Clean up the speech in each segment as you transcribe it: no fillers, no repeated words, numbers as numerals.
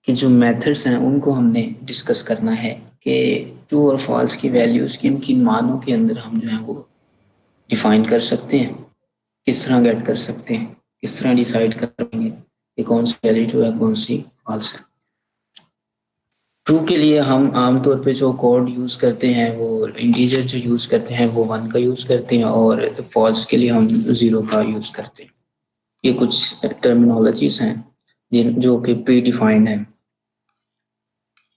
कि जो मेथड्स हैं उनको हमने डिस्कस करना है कि ट्रू और फॉल्स की वैल्यूज किन किन मानों के अंदर हम जो है वो डिफाइन कर सकते हैं, किस तरह गेट कर सकते हैं, किस तरह डिसाइड करेंगे कि कौन सी वैल्यू ट्रू है कौन सी फॉल्स है। ट्रू के लिए हम आमतौर पे जो कोड यूज करते हैं वो इंटीजर जो यूज करते हैं वो 1 का यूज करते हैं, और फॉल्स के लिए हम 0 का यूज करते हैं। ये कुछ टर्मिनोलॉजीज हैं जिन जो कि प्री डिफाइंड है।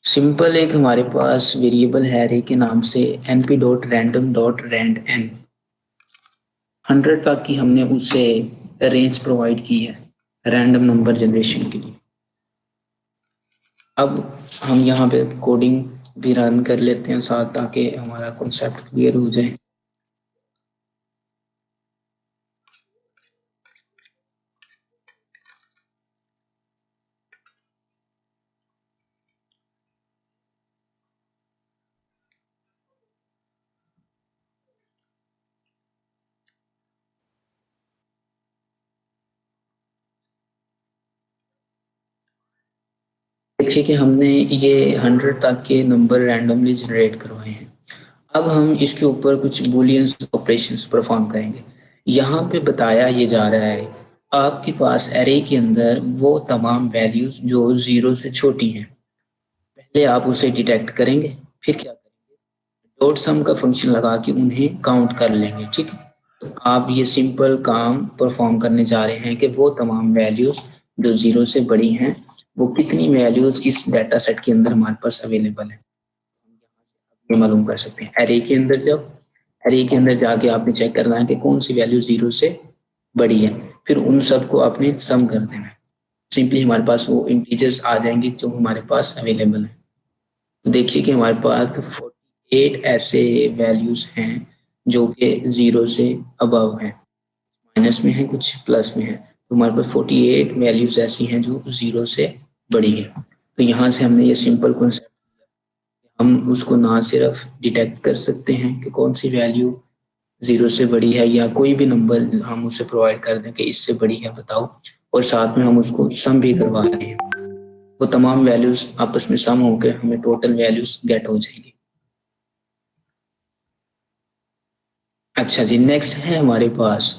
सिंपल एक हमारे पास वेरिएबल है रे के नाम से np dot random dot rand n, 100 तक की हमने उससे रेंज प्रोवाइड की है रैंडम नंबर जनरेशन के लिए। अब हम यहाँ पे कोडिंग भी रन कर लेते हैं साथ, ताकि हमारा कॉन्सेप्ट क्लियर हो जाए। देखिए कि हमने ये 100 तक के नंबर रैंडमली जनरेट करवाए हैं। अब हम इसके ऊपर कुछ बुलियंस ऑपरेशंस परफॉर्म करेंगे। यहाँ पे बताया ये जा रहा है आपके पास एरे के अंदर वो तमाम वैल्यूज जो 0 से छोटी हैं, पहले आप उसे डिटेक्ट करेंगे, फिर क्या करेंगे, डॉट सम का फंक्शन लगा के उन्हें काउंट कर लेंगे। ठीक है, तो आप ये सिंपल काम परफॉर्म करने जा रहे हैं कि वो तमाम वैल्यूज जो 0 से बड़ी हैं वो कितनी वैल्यूज इस डाटा सेट के अंदर हमारे पास अवेलेबल है, ये मालूम कर सकते हैं। एरे के अंदर जब एरे के अंदर जाके आपने चेक करना है कि कौन सी वैल्यू 0 से बड़ी है, फिर उन सबको आपने सम कर देना है। सिंपली हमारे पास वो इंटीजर्स आ जाएंगे जो हमारे पास अवेलेबल है। तो देखिए कि हमारे पास 48 ऐसे वैल्यूज हैं जो कि 0 से अबव हैं, माइनस में है कुछ प्लस में है, तो हमारे पास 48 वैल्यूज ऐसी हैं जो 0 से बड़ी है। तो यहाँ से हमने ये सिंपल कॉन्सेप्ट, हम उसको ना सिर्फ डिटेक्ट कर सकते हैं कि कौन सी वैल्यू 0 से बड़ी है, या कोई भी नंबर हम उसे प्रोवाइड कर दें कि इससे बड़ी है बताओ, और साथ में हम उसको सम भी करवा रहे हैं। वो तमाम वैल्यूज आपस में सम होकर हमें टोटल वैल्यूज गेट हो जाएंगी। अच्छा जी, नेक्स्ट है हमारे पास,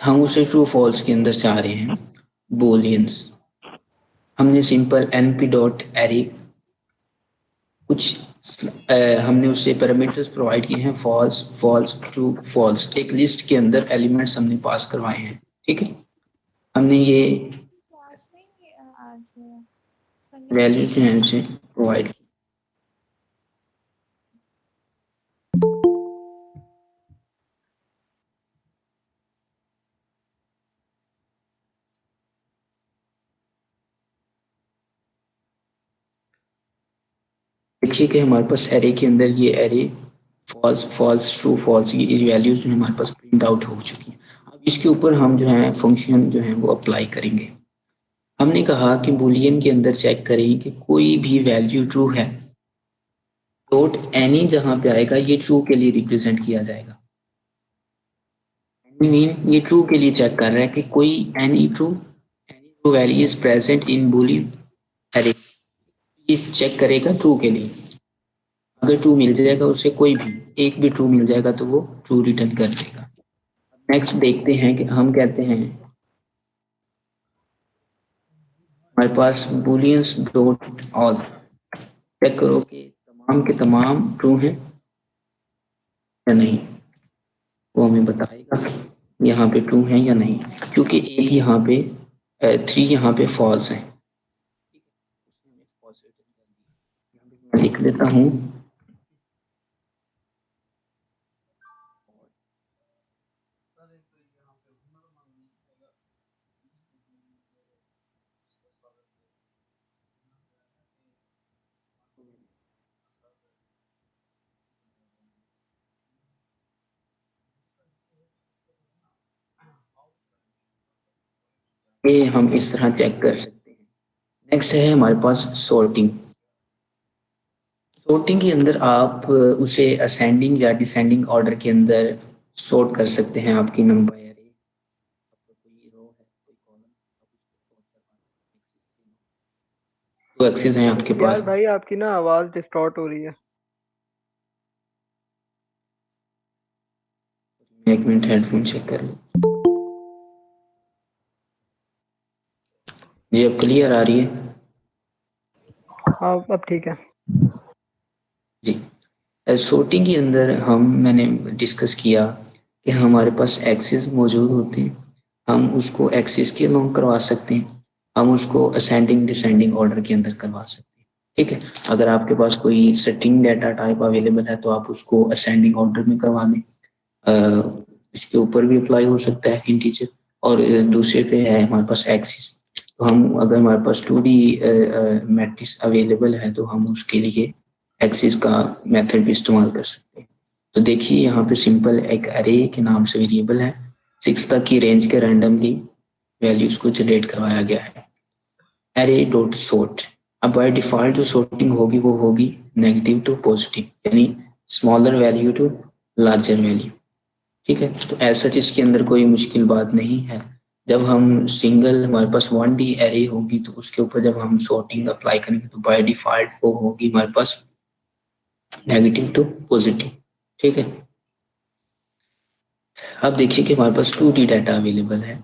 हम उसे ट्रू फॉल्स के अंदर से आ रहे हैं बोलियंस। हमने सिंपल np डॉट एरे कुछ हमने उससे पैरामीटर्स प्रोवाइड किए हैं फॉल्स फॉल्स ट्रू फॉल्स, एक लिस्ट के अंदर एलिमेंट्स हमने पास करवाए हैं। ठीक है, हमने ये क्लास नहीं आज संडे को वैल्यू नहीं जो है उसे प्रोवाइड की। देखिए कि हमारे पास एरे के अंदर ये array false false true false ये वैल्यूज जो है हमारे पास प्रिंट आउट हो चुकी हैं। अब इसके ऊपर हम जो है फंक्शन जो है वो अप्लाई करेंगे। हमने कहा कि बुलियन के अंदर चेक करें कि कोई भी वैल्यू ट्रू है, डॉट एनी जहां पे आएगा ये ट्रू के लिए रिप्रेजेंट किया जाएगा। मीन ये ट्रू के लिए चेक कर रहा है कि कोई any true value is present in Boolean अरे, ये चेक करेगा ट्रू के लिए। अगर ट्रू मिल जाएगा उसे, कोई भी एक भी ट्रू मिल जाएगा तो वो ट्रू रिटर्न कर देगा। नेक्स्ट देखते हैं कि हम कहते हैं हमारे पास बुलियंस डॉट ऑल, चेक करो कि तमाम के तमाम ट्रू हैं या नहीं, वो हमें बताएगा यहाँ पे ट्रू है या नहीं, क्योंकि एक यहाँ पे 3 यहाँ पे फॉल्स है। मैं लिख देता हूँ ये हम इस तरह चेक कर सकते हैं। नेक्स्ट है हमारे पास सॉर्टिंग। सॉर्टिंग के अंदर आप उसे असेंडिंग या डिसेंडिंग ऑर्डर के अंदर सॉर्ट कर सकते हैं। आपकी नंबर एरे कोई रो है कोई कॉलम, तो एक्सेस है आपके यार पास। भाई आपकी ना आवाज डिस्टॉर्ट हो रही है। एक मिनट हेडफोन चेक कर लो। जी अब क्लियर आ रही है। हाँ अब ठीक है। जी शॉर्टिंग के अंदर मैंने डिस्कस किया कि हमारे पास एक्सेस मौजूद होते हैं, हम उसको एक्सेस के लॉन्ग करवा सकते हैं, हम उसको असेंडिंग डिसेंडिंग ऑर्डर के अंदर करवा सकते हैं। ठीक है, अगर आपके पास कोई स्ट्रिंग डाटा टाइप अवेलेबल है तो आप उसको असेंडिंग ऑर्डर में करवा दें। इसके ऊपर भी अप्लाई हो सकता है इंटीजर। और दूसरे पे है हमारे पास एक्सिस। तो हम अगर हमारे पास 2D मैट्रिक्स अवेलेबल है तो हम उसके लिए एक्सिस का मेथड भी इस्तेमाल कर सकते हैं। तो देखिए यहाँ पे सिंपल एक अरे के नाम से वेरिएबल है, 6 तक की रेंज के रैंडमली वैल्यूज को जनरेट करवाया गया है, एरे डॉट सॉर्ट। अब बाय डिफॉल्ट जो सॉर्टिंग होगी वो होगी नेगेटिव टू पॉजिटिव, यानी smaller value to larger value. ठीक है, तो ऐसा इसके अंदर कोई मुश्किल बात नहीं है। जब हम सिंगल हमारे पास 1D एरे होगी तो उसके ऊपर जब हम सॉर्टिंग अप्लाई करेंगे तो बाय डिफॉल्ट वो होगी हमारे पास नेगेटिव टू पॉजिटिव। ठीक है, अब देखिए कि हमारे पास 2D डाटा अवेलेबल है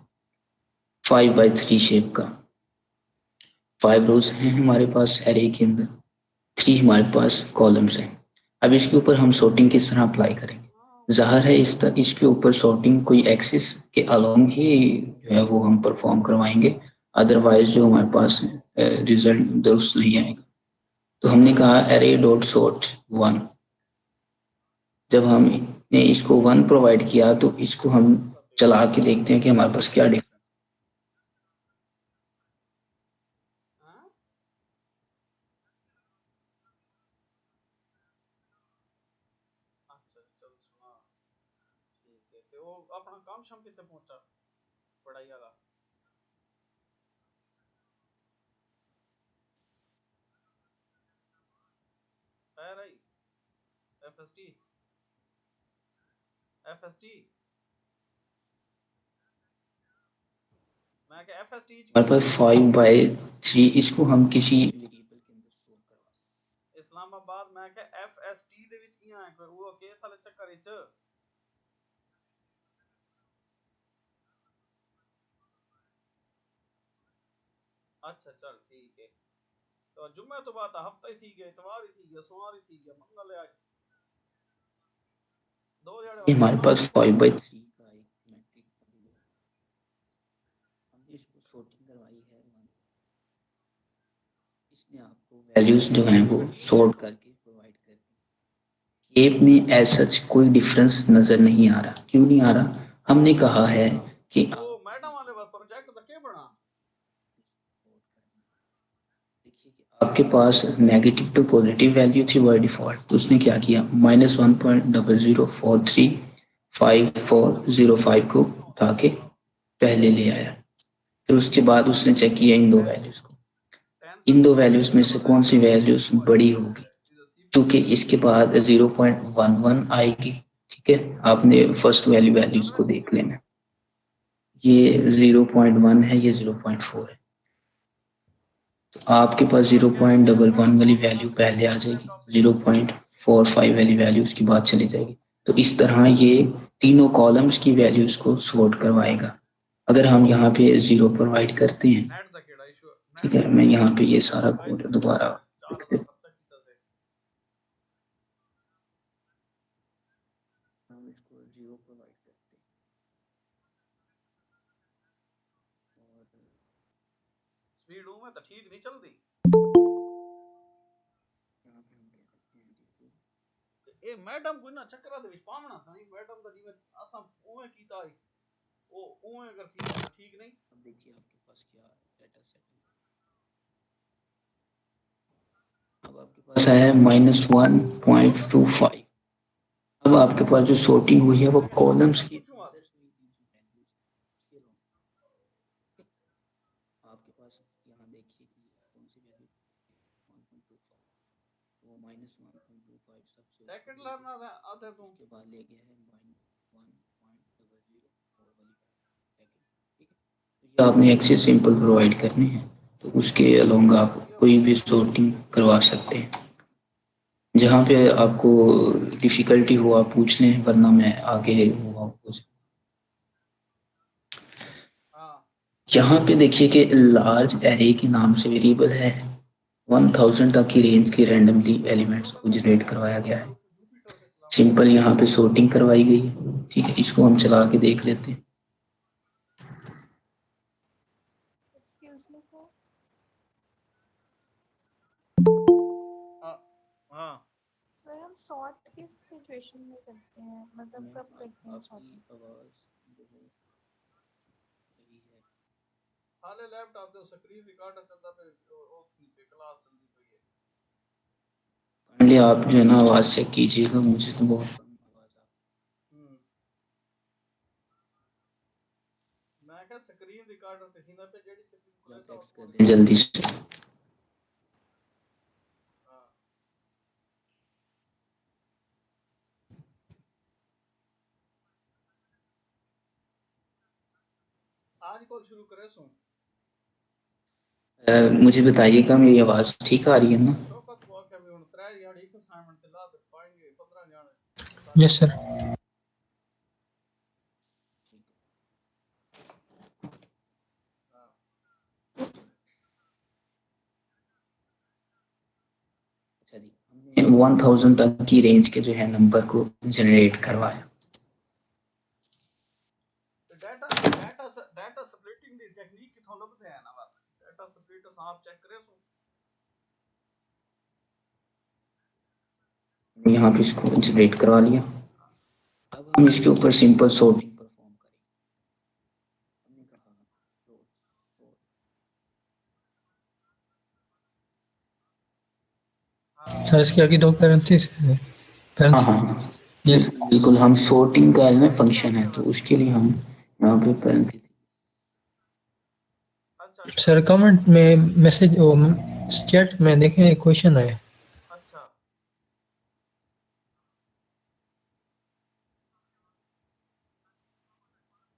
5x3 शेप का। 5 रोज हैं हमारे पास एरे के अंदर, 3 हमारे पास कॉलम्स हैं। अब इसके ऊपर हम सॉर्टिंग किस तरह अप्लाई करेंगे? जाहिर है इसके ऊपर सॉर्टिंग कोई एक्सिस के अलोंग ही जो है वो हम परफॉर्म करवाएंगे, अदरवाइज जो हमारे पास रिजल्ट दुरुस्त नहीं आएगा। तो हमने कहा एरे डॉट सॉर्ट 1। जब हमने इसको 1 प्रोवाइड किया तो इसको हम चला के देखते हैं कि हमारे पास क्या डिफरेंस। अच्छा चल सुना। ठीक है ते वो अपना काम शाम कितने पहुंचा पढ़ाई वाला? है रही एफएसटी एफएसटी मैं क्या एफएसटी हमारे पास 5/3 इसको हम किसी वेरिएबल के अंदर स्टोर करवा। इस्लामाबाद मैं क्या एफएसटी ਦੇ ਵਿੱਚ ਕੀ ਆਇਆ ਕੋਈ ਉਹ ਕੇਸ ਵਾਲੇ ਚੱਕਰ ਵਿੱਚ। अच्छा चल ठीक है। तो जुम्मे तो बात हफ्ता ही ठीक है, इतवार ही ठीक है, सोमवार ही ठीक है, मंगल है आज, 2 ये जने हमारे पास 5/3 का एक मैट्रिक हमने इसको सॉर्टिंग करवाई है। इसने आपको वैल्यूज जो हैं वो सॉर्ट करके प्रोवाइड कर दी। शेप में एज सच कोई डिफरेंस नजर नहीं आ रहा। क्यों नहीं आ रहा? हमने कहा है कि वो आप मैडम वाले बात प्रोजेक्ट तो क्या बना। देखिए कि आपके पास नेगेटिव टू पॉजिटिव वैल्यू थी बाय डिफॉल्ट, तो उसने क्या किया -1.00435405 को उठा के पहले ले आया। फिर उसके बाद उसने चेक किया इन दो वैल्यूज को, इन दो वैल्यूज में से कौन सी वैल्यूज बड़ी होगी। क्योंकि इसके बाद 0.11 आएगी। ठीक है, आपने फर्स्ट वैल्यू वैल्यूज को देख लेना, ये 0.1 है, ये 0.4 है। तो आपके पास 0.11 वाली वैल्यू पहले आ जाएगी, 0.45 वाली वैल्यू उसके बाद चली जाएगी। तो इस तरह ये तीनों कॉलम्स की वैल्यूज को सॉर्ट करवाएगा। अगर हम यहाँ पे 0 प्रोवाइड करते हैं, नेट दा केड़ा इशू ठीक नेट है, दा मैं केड़ा यहाँ इशू पे ये है सारा कोड दोबारा लिख 4000 देता खर्चा कीता से। हूँ। हम इसको 0 प्रोवाइड करते हैं और स्पीड हूं मैं तो ठीक नहीं चलती। यहाँ पे हम कह सकते हैं जी ए मैडम कोई ना चक्करा दे विच पावना था मैडम दा जिवें असा ओवे कीता है ओ ओवे अगर थी ठीक नहीं। अब देखिए आपके पास क्या डाटा सेट है। अब आपके पास है -1.25। अब आपके पास जो सॉर्टिंग हुई है वो कॉलम्स के पूछूं अंदर आज हुई थी, जो वैल्यूज आपके पास यहाँ देखिए कि कौन सी वैल्यू 1.25, वो -1.25 सबसे ऊपर सेकंड ले गया, लर्नर आते तुम। उसके बाद ले गया है -1.00 वाली वैल्यू सेकंड। ठीक है, तो ये आपने एक्सेस सिंपल प्रोवाइड करने हैं। तो उसके अलोंग आप कोई भी सॉर्टिंग करवा सकते हैं। जहाँ पे आपको डिफिकल्टी हो आप पूछ लें, वरना मैं आगे हुआ आपको। हाँ यहाँ पे देखिए कि लार्ज एरे के नाम से वेरिएबल है, 1000 तक की रेंज के रैंडमली एलिमेंट्स को जनरेट करवाया गया है। जुपिटर पे चला। सिंपल यहाँ पे सॉर्टिंग करवाई गई है। ठीक है, इसको हम चला के देख लेते हैं। Excuse me sir. हाँ हाँ सर हम सॉर्ट किस सिचुएशन में करते हैं, मतलब कब करते हैं सॉर्टिंग? हाले लैपटॉप ਤੇ ਸਕਰੀਨ ਰਿਕਾਰਡਰ ਚੱਲਦਾ ਤੇ ਉਹ पे क्लास चलती पई है। काइंडली आप जो है ना आवाज़ चेक कीजिएगा, मुझे तो बहुत कम आवाज़ आ रही है। मैं क्या स्क्रीन रिकॉर्डर ਤੇ हिंदा पे जेडी स्क्रीन आप खुले सा टेक्स्ट कर दें जल्दी से। हां आज कॉल शुरू करे सो। मुझे बताइएगा मेरी आवाज़ ठीक आ रही है ना? शौकत को आके भी हुन 3 यार एक असाइनमेंट ते ला दे पाएंगे 15 जाने। Yes sir. अच्छा जी, हमने 1000 तक की रेंज के जो है नंबर को जनरेट करवाया। डाटा डाटा डाटा स्प्लिटिंग दी टेक्निक किथों लभदे है ना बात। डाटा स्प्लिट आप चेक करे सो। यहाँ पे इसको जनरेट करवा लिया। अब हम इसके ऊपर सिंपल सॉर्टिंग परफॉर्म करेंगे। हमने कहा सर इसके आगे दो पैरेंथेसिस है। हाँ हाँ यस बिल्कुल, हम सॉर्टिंग का है फंक्शन है, तो उसके लिए हम यहाँ पे parentheses। अच्छा सर कमेंट में मैसेज चैट में देखें एक क्वेश्चन है। अच्छा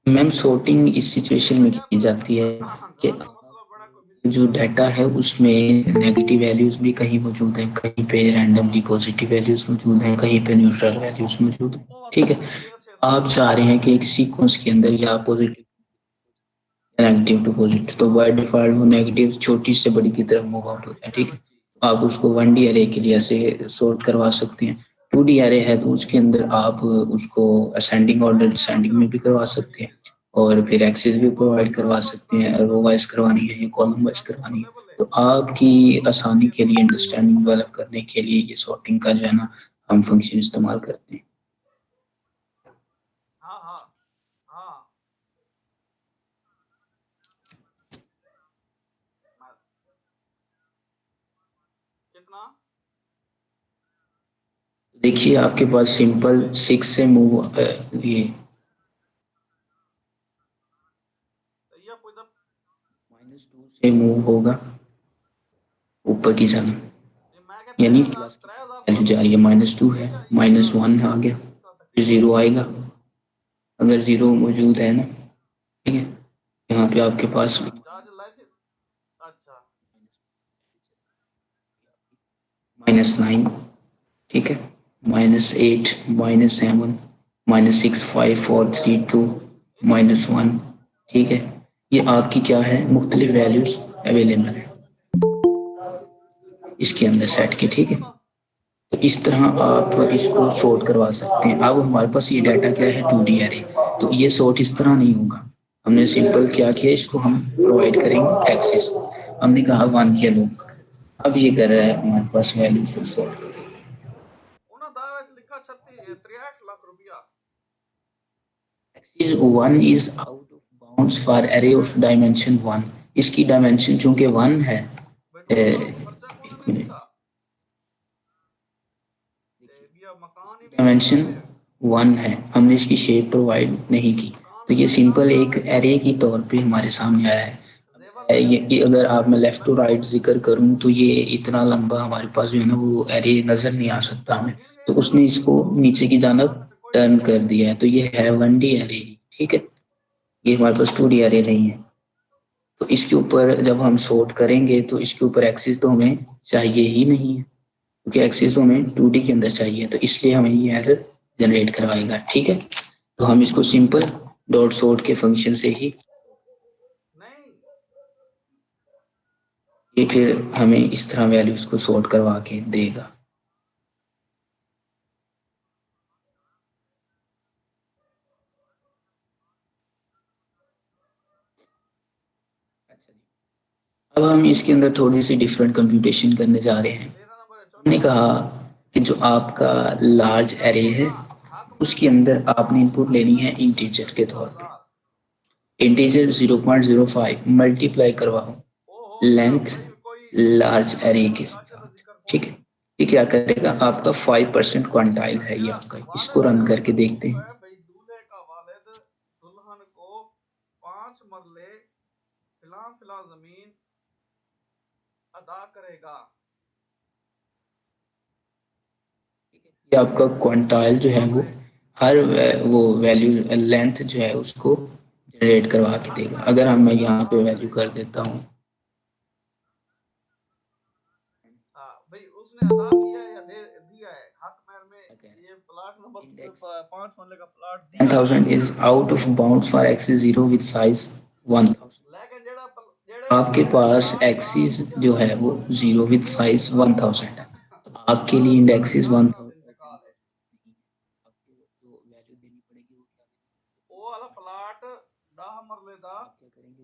मैम सॉर्टिंग इस सिचुएशन में की जाती है कि गल का मतलब बड़ा कोई मिसिंग जो डाटा है उसमें नेगेटिव वैल्यूज भी कहीं मौजूद हैं, कहीं पे रैंडमली पॉजिटिव वैल्यूज मौजूद हैं, कहीं पे न्यूट्रल वैल्यूज मौजूद हैं। ओ ठीक है, यस यस आप चाह रहे हैं कि एक सीक्वेंस के अंदर या पॉजिटिव नेगेटिव टू पॉजिटिव, तो बाय डिफॉल्ट वो नेगेटिव छोटी से बड़ी की तरफ मूव आउट होता है। ठीक है, तो आप उसको 1D अरे के लिए ऐसे सॉर्ट करवा सकते हैं। 2D अरे है तो उसके अंदर आप उसको असेंडिंग ऑर्डर डिसेंडिंग में भी करवा सकते हैं, और फिर एक्सेस भी प्रोवाइड करवा सकते हैं। रो वाइज करवानी है या कॉलम वाइज करवानी है, तो आपकी आसानी के लिए, अंडरस्टैंडिंग डेवलप करने के लिए ये सॉर्टिंग का जो है ना हम फंक्शन इस्तेमाल करते हैं। हाँ हाँ हाँ कितना देखिए आपके पास सिंपल 6 से मूव ये ये कोई दा -2 से मूव होगा ऊपर की जाना, ये मैं क्या यानी 3000 प्लस की 3000 वैल्यू जा रही है। -2 है, -1 आ गया, फिर 0 आएगा अगर 0 मौजूद है ना। ठीक है, यहाँ पे आपके पास चार्ज लाइसेंस अच्छा -9, ठीक है, -8, -7, -6, 5, 4, 3, 2, -1। ठीक है, ये आपकी क्या है, मुख्तलिफ वैल्यूज अवेलेबल है इसके अंदर सेट की। ठीक है, तो इस तरह आप इसको सॉर्ट करवा सकते हैं। अब हमारे पास ये डाटा क्या है, 2D एरे, तो ये सॉर्ट इस तरह नहीं होगा। हमने सिंपल क्या किया, इसको हम प्रोवाइड करेंगे एक्सेस। हमने कहा 1 के लोग, अब ये कर रहा है हमारे पास वैल्यू से सॉर्ट करें। उन्होंने दावे च लिखा 63 लाख रुपया access 1 is out of bounds for array of dimension 1। इसकी डायमेंशन चूंकि 1 है, बेटू पर्चा को एक नहीं मिनट, लिखा ए बिया मकान ही नहीं बनता डायमेंशन पे 1 है, हमने इसकी शेप प्रोवाइड नहीं की, मकान तो ये मेरे ख्याल सिंपल से एक आपने एरे की तौर पे हमारे सामने आया है। जेवर ये अगर आप मैं लेफ्ट टू राइट लटकन जिक्र करूं तो ये इतना लंबा हमारे पास जो है ना वो एरे नजर नहीं आ सकता हमें, गिन तो गए थे उसने ना इसको नीचे की गिन जानब जाने पे कोई टर्न नहीं कर दिया है, तो ये है 1D एरे। ठीक है, ये हमारे पास 2D एरे नहीं है। तो इसके ऊपर जब हम सॉर्ट करेंगे तो इसके ऊपर एक्सिस तो हमें चाहिए ही नहीं है, क्योंकि एक्सिस तो हमें 2D के अंदर चाहिए, तो इसलिए हमें ये एरर जनरेट करवाएगा। ठीक है, तो हम इसको सिंपल डॉट सॉर्ट के फंक्शन से ही नहीं ये फिर हमें इस तरह वैल्यूज को सॉर्ट करवा के देगा। अच्छा जी, अब हम इसके अंदर थोड़ी सी डिफरेंट कंप्यूटेशन करने जा रहे हैं। 13 नंबर है, हमने 14 कहा कि जो आपका लार्ज एरे है उसके अंदर आपने इनपुट लेनी है इंटीजर के तौर पे। इंटीजर 0.05 मल्टीप्लाई करवाओ लेंथ लार्ज एरे के साथ। ठीक है, ये क्या करेगा, आपका 5% क्वांटाइल है ये आपका, इसको रन करके देखते हैं। भाई दूल्हे का वालिद दुल्हन को 5 मरले फिला जमीन अदा करेगा। ये आपका क्वांटाइल जो है वो हर वो वैल्यू लेंथ जो है उसको जनरेट करवा के देगा। अगर हम मैं यहाँ पे वैल्यू कर देता हूँ भाई उसने अदा किया या दे दिया है हक महर में, ये प्लाट नंबर 5 मरले का प्लाट दिया 10,000 is out of bounds for axis 0 with size 1000। लेकिन जेड़ा आपके पास एक्सिस जो है वो 0 विद साइज 1000 है, तो आपके लिए इंडेक्सिस 1000 वो वाला प्लाट 10 मरले दा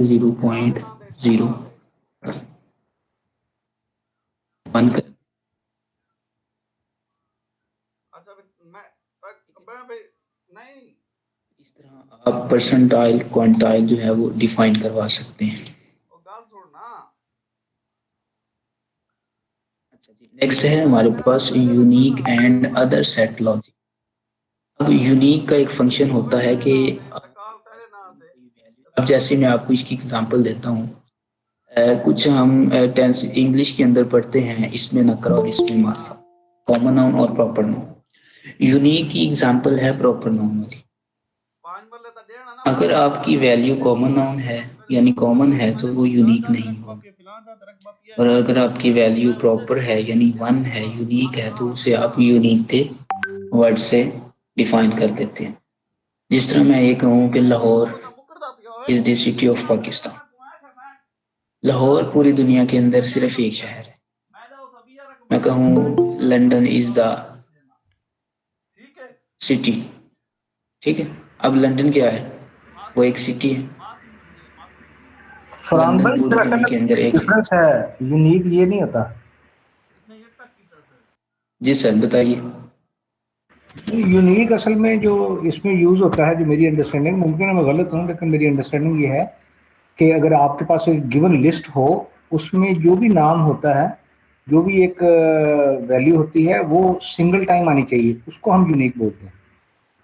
0.0 1 कर। अच्छा मैं भाई नहीं इस तरह आप परसेंटाइल क्वांटाइल जो है वो डिफाइन करवा सकते हैं। वो गाल छोड़ना। अच्छा जी, नेक्स्ट है हमारे पास unique and other set logic. अब यूनिक का एक फंक्शन होता है कि अब जैसे मैं आपको इसकी एग्जांपल देता हूँ, कुछ हम टेंस इंग्लिश के अंदर पढ़ते हैं, इसमें नकरा और इसमें मार्फा, कॉमन नाउन और प्रॉपर नाउन। यूनिक की एग्जांपल है प्रॉपर नाउन वाली। अगर आपकी वैल्यू कॉमन नाउन है यानी कॉमन है तो वो यूनिक नहीं होगा, और अगर आपकी वैल्यू प्रॉपर है यानी वन है, यूनिक है, तो उसे आप यूनिक के वर्ड से डिफाइन कर देते हैं। जिस तरह मैं ये कहूँ कि Lahore is the city of Pakistan. Lahore पूरी दुनिया के अंदर सिर्फ एक शहर है। मैं कहूँ लंदन इज द सिटी। ठीक है, अब लंदन क्या है, वो एक सिटी है। फरहान लंदन भाई पूरी दुनिया के अंदर एक है। डिफरेंस है, यूनिक ये नहीं होता। जी सर बताइए। यूनिक असल में जो इसमें यूज होता है, जो मेरी अंडरस्टैंडिंग, मुमकिन है मैं गलत हूँ लेकिन मेरी अंडरस्टैंडिंग ये है कि अगर आपके पास एक गिवन लिस्ट हो, उसमें जो भी नाम होता है, जो भी एक वैल्यू होती है, वो सिंगल टाइम आनी चाहिए, उसको हम यूनिक बोलते हैं।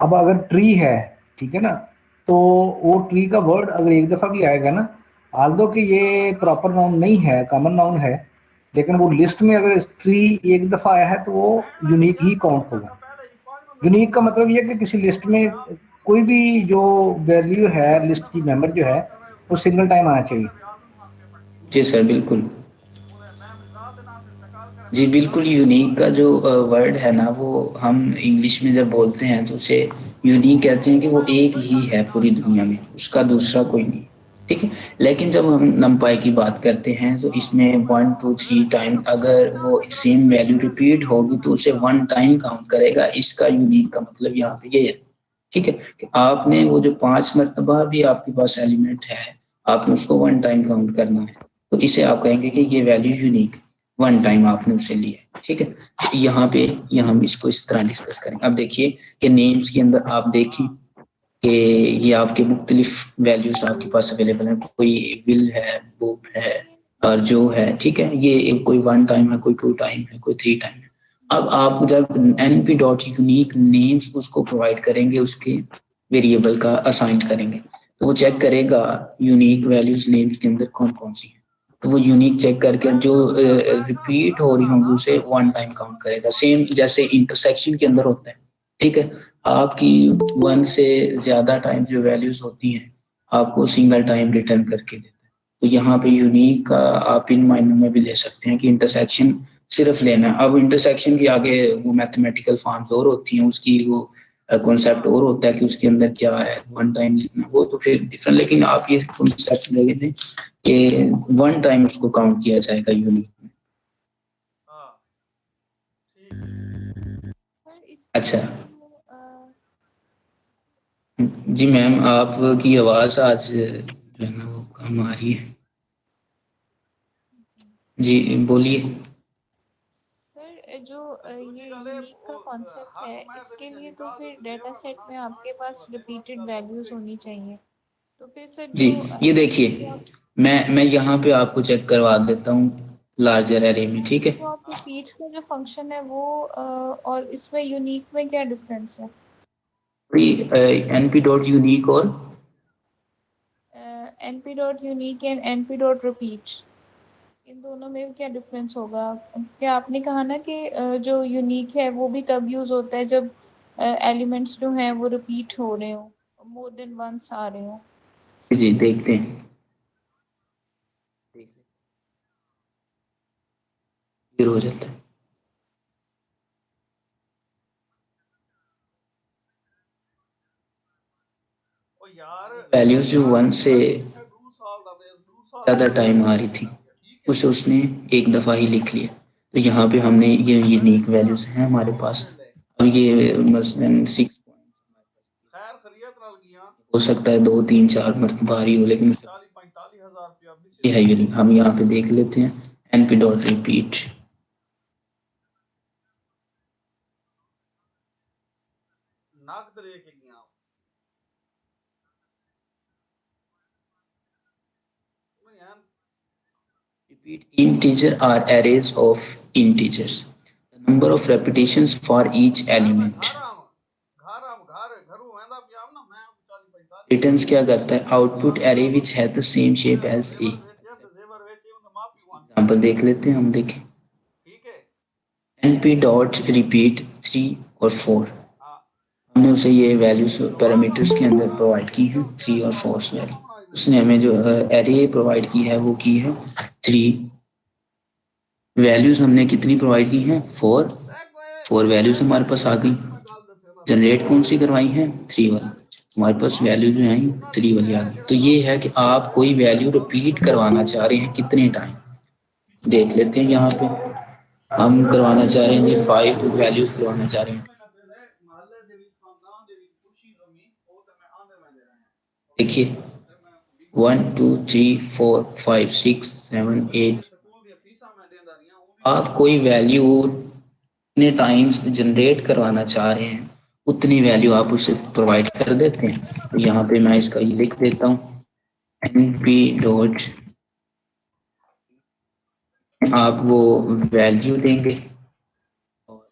अब अगर ट्री है, ठीक है ना, तो वो ट्री का वर्ड अगर एक दफ़ा भी आएगा ना, आल्दो कि ये प्रॉपर नाउन नहीं है, कॉमन नाउन है, लेकिन वो लिस्ट में अगर ट्री एक दफ़ा आया है तो वो यूनिक ही काउंट होगा। यूनिक का मतलब ये कि किसी लिस्ट में कोई भी जो वैल्यू है, लिस्ट की मेंबर जो है, वो सिंगल टाइम आना चाहिए। जी सर बिल्कुल। जी बिल्कुल, यूनिक का जो वर्ड है ना, वो हम इंग्लिश में जब बोलते हैं तो उसे यूनिक कहते हैं कि वो एक ही है पूरी दुनिया में, उसका दूसरा कोई नहीं। ठीक है, लेकिन जब हम नंपाई की बात करते हैं तो इसमें 1 2 3 टाइम अगर वो सेम वैल्यू रिपीट होगी तो उसे 1 टाइम काउंट करेगा। इसका यूनिक का मतलब यहाँ पे ये है। ठीक है, कि आपने वो जो 5 मरतबा भी आपके पास एलिमेंट है, आपने उसको 1 टाइम काउंट करना है, तो इसे आप कहेंगे कि ये वैल्यू यूनिक, 1 टाइम आपने उसे लिया। ठीक है, तो यहाँ पे हम इसको इस तरह डिस्कस करेंगे। अब देखिए कि नेम्स के अंदर आप देखें कि ये आपके मुख्तलिफ वैल्यूज आपके पास अवेलेबल हैं। कोई विल है, बुक है और जो है, ठीक है, ये कोई 1 टाइम है, कोई 2 टाइम है, कोई 3 टाइम है। अब आप जब np डॉट यूनिक नेम्स उसको प्रोवाइड करेंगे, उसके वेरिएबल का असाइन करेंगे, तो वो चेक करेगा यूनिक वैल्यूज नेम्स के अंदर कौन कौन सी है, तो वो यूनिक चेक करके जो रिपीट हो रही होंगी उसे 1 टाइम काउंट करेगा। सेम जैसे इंटरसेक्शन के अंदर होता है। ठीक है, आपकी 1 से ज्यादा टाइम जो वैल्यूज होती हैं आपको सिंगल टाइम रिटर्न करके देता है, तो यहाँ पे यूनिक का आप इन मायनों में भी ले सकते हैं कि इंटरसेक्शन सिर्फ लेना है। अब इंटरसेक्शन के आगे वो मैथमेटिकल फॉर्म्स और होती हैं, उसकी वो कॉन्सेप्ट और होता है कि उसके अंदर क्या है, वन टाइम लिखना, वो तो फिर डिफरेंट। लेकिन आप ये कॉन्सेप्ट लगे थे कि वन टाइम उसको काउंट किया जाएगा यूनिक में। हाँ ठीक है। सर इसके अच्छा। लिए, जी मैम, आपकी आवाज़ आज जो है ना वो कम आ रही है। जी बोलिए। सर जो ये दूजी गल है यूनिक का कॉन्सेप्ट है, हक मैं इसके तेरी लिए तो जंजाल फिर ते डेटा जेवर सेट में खाना आपके पास रिपीटेड वैल्यूज होनी चाहिए। तो फिर सर जी जो ये जो देखिए, आप मैं यहाँ पे आपको चेक करवा देता हूँ लार्जर एरे में, ठीक है। जो आप रिपीट का जो फंक्शन है वो और इसमें यूनिक में क्या डिफरेंस है? एनपी डॉट यूनिक और np dot unique and np dot repeat, इन दोनों में क्या डिफरेंस होगा? क्या आपने कहा ना कि जो यूनिक है वो भी तब यूज होता है जब एलिमेंट्स जो हैं वो रिपीट हो रहे हो, मोर देन वंस आ रहे हो। जी देखते हैं, फिर हो जाता है। ओ यार वैल्यूज जो वन से डू साल दा दे डू साल ज़्यादा टाइम आ रही थी, ठीक है उसे उसने एक दफ़ा ही लिख लिया। तो यहाँ पे हमने ये यूनिक वैल्यूज हैं हमारे पास। अब ये मसलन 6 खैर खैरियत नाल गया हो सकता है 2 3 4 मरतबा आ रही हो, लेकिन 40 45 हज़ार रुपया ये है यूनिक। हम यहाँ पे देख लेते हैं एनपी डॉट रिपीट। नकद लेके गया मैं यार Repeat integer are arrays of integers. The number of repetitions for each यार मैं element. घरू वेंदा पिया ना मैं 40 45 Returns क्या करता है? Output array which has the same shape as A. जेवर वेचे ते जेवर वेचे उन माफी मान एग्जाम्पल देख लेते हैं, हम देखें ठीक है np डॉट रिपीट 3 और 4। हां हमने उसे ये वैल्यूज पैरामीटर्स के अंदर हाँ प्रोवाइड की हैं, क्यों क्या 3 और जवाब 4 क्या वैल्यू। समझना है उसने हमें जो एरे प्रोवाइड की है वो की है 3। वैल्यूज हमने कितनी प्रोवाइड की हैं? 4। 4 वैल्यूज हमारे पास आ गई। मैं गाल दसे ना जनरेट कौन सी करवाई है? 3 वाली। हमारे पास वैल्यू जो है 3 वाली आ गई। तो ये है कि आप कोई वैल्यू रिपीट करवाना चाह रहे हैं कितने टाइम, देख लेते हैं। यहाँ पे हम करवाना चाह रहे हैं जी 5 वैल्यूज करवाना चाह रहे हैं। महल्ले ਦੇ ਵਿੱਚ ਖਾਨਦਾਨ ਦੇ ਵਿੱਚ ਖੁਸ਼ੀ ਗਮੀ ਉਹ ਤੇ ਮੈਂ ਆਂਦੇ ਮੈਂ ਦੇ ਰਹੇ ਹਾਂ देखिए ਤੇ ਮੈਂ ਵੀ 1 2 3 4 5 6 7 8। ਸਕੂਲ ਦੀਆਂ ਫੀਸਾਂ ਮੈਂ ਦੇਂਦਾ ਰਹੀਆਂ ਉਹ ਵੀ आप कोई वैल्यू कितने टाइम्स जनरेट करवाना चाह रहे हैं उतनी वैल्यू आप उसे प्रोवाइड कर देते हैं। तो यहाँ पे मैं इसका ये लिख देता हूँ np डॉट, आप वो वैल्यू देंगे और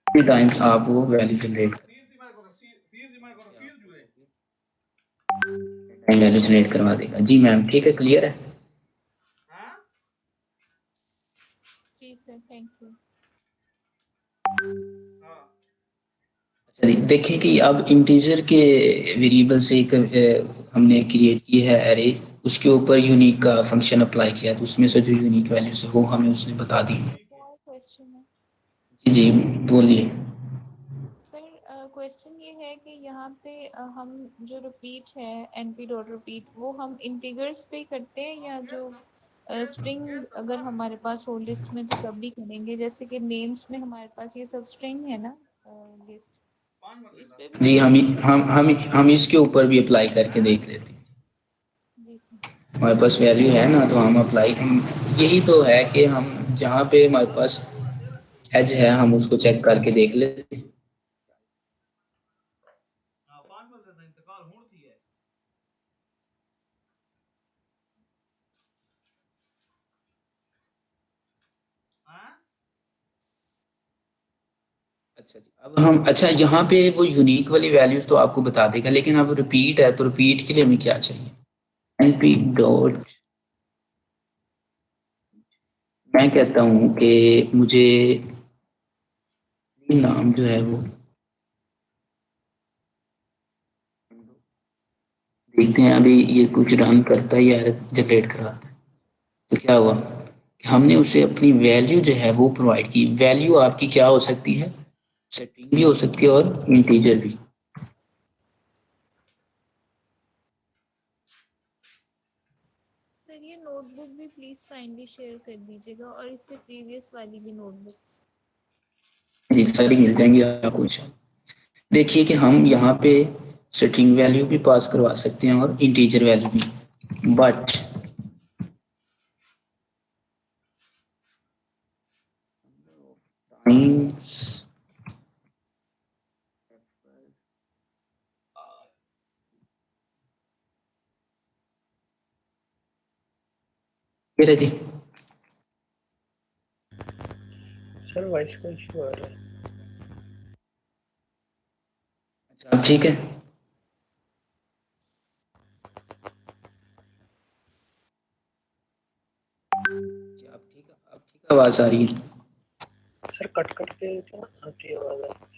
कितने टाइम्स आप वो वैल्यू जनरेट ਫੀਸ ਦੀ ਮੈਂ ਕੋਲ ਫੀस ਦੀ ਮੈਂ ਕੋਲ ਫੀਸ ਜੁਏ टाइम वैल्यू जनरेट करवा देगा। जी मैम ठीक है, क्लियर है। हैं जी सर, थैंक यू। हां अच्छा जी, देखें कि अब इंटीजर के वेरिएबल से एक हमने क्रिएट की है एरे, उसके ऊपर यूनिक का फंक्शन अप्लाई किया, तो उसमें से जो यूनिक वैल्यूज है वो हमें उसने बता दी। क्या क्वेश्चन है? जी जी बोलिए। सर क्वेश्चन ये है कि यहाँ पे हम जो रिपीट है np डॉट रिपीट, वो हम इंटीजर्स पे करते हैं या जो स्ट्रिंग अगर हमारे पास हो लिस्ट में तो तब भी करेंगे? जैसे कि नेम्स में हमारे पास ये सब स्ट्रिंग है ना लिस्ट, पांच तो इस मरले पे भी जी सेम ही होगा? हम इसके ऊपर भी अप्लाई करके देख लेते हैं। जी सर। हमारे पास वैल्यू है ना, तो हम अप्लाई, हम यही तो है कि हम जहाँ पे हमारे पास एज है हम उसको चेक करके देख लेते हैं। हां पांच मरले ਦਾ ਇੰਤਕਾਲ ਹੁਣ थी है हैं अच्छा जी, अब हम, अच्छा यहाँ पे वो यूनिक वाली वैल्यूज तो आपको बता देगा, लेकिन अब रिपीट है तो रिपीट के लिए हमें क्या चाहिए? np डॉट, मैं कहता हूँ कि मुझे नाम जो है वो देखते हैं अभी ये कुछ रन करता है या जनरेट कराता है। तो क्या हुआ कि हमने उसे अपनी वैल्यू जो है वो प्रोवाइड की। वैल्यू आपकी क्या हो सकती है, स्ट्रिंग भी हो सकती है और इंटीजर भी। सर ये नोटबुक भी प्लीज काइंडली शेयर कर दीजिएगा और इससे प्रीवियस वाली भी नोटबुक। जी सारी मिल जाएंगी आपको इंशाल्लाह। देखिए कि हम यहाँ पे स्ट्रिंग वैल्यू भी पास करवा सकते हैं और इंटीजर वैल्यू भी, बट टाइम्स ये रही। सर वॉइस का इशू आ रहा है। अच्छा अब ठीक है। जी, अब ठीक आवाज आ रही है। सर कट कट के तो आती है आवाज।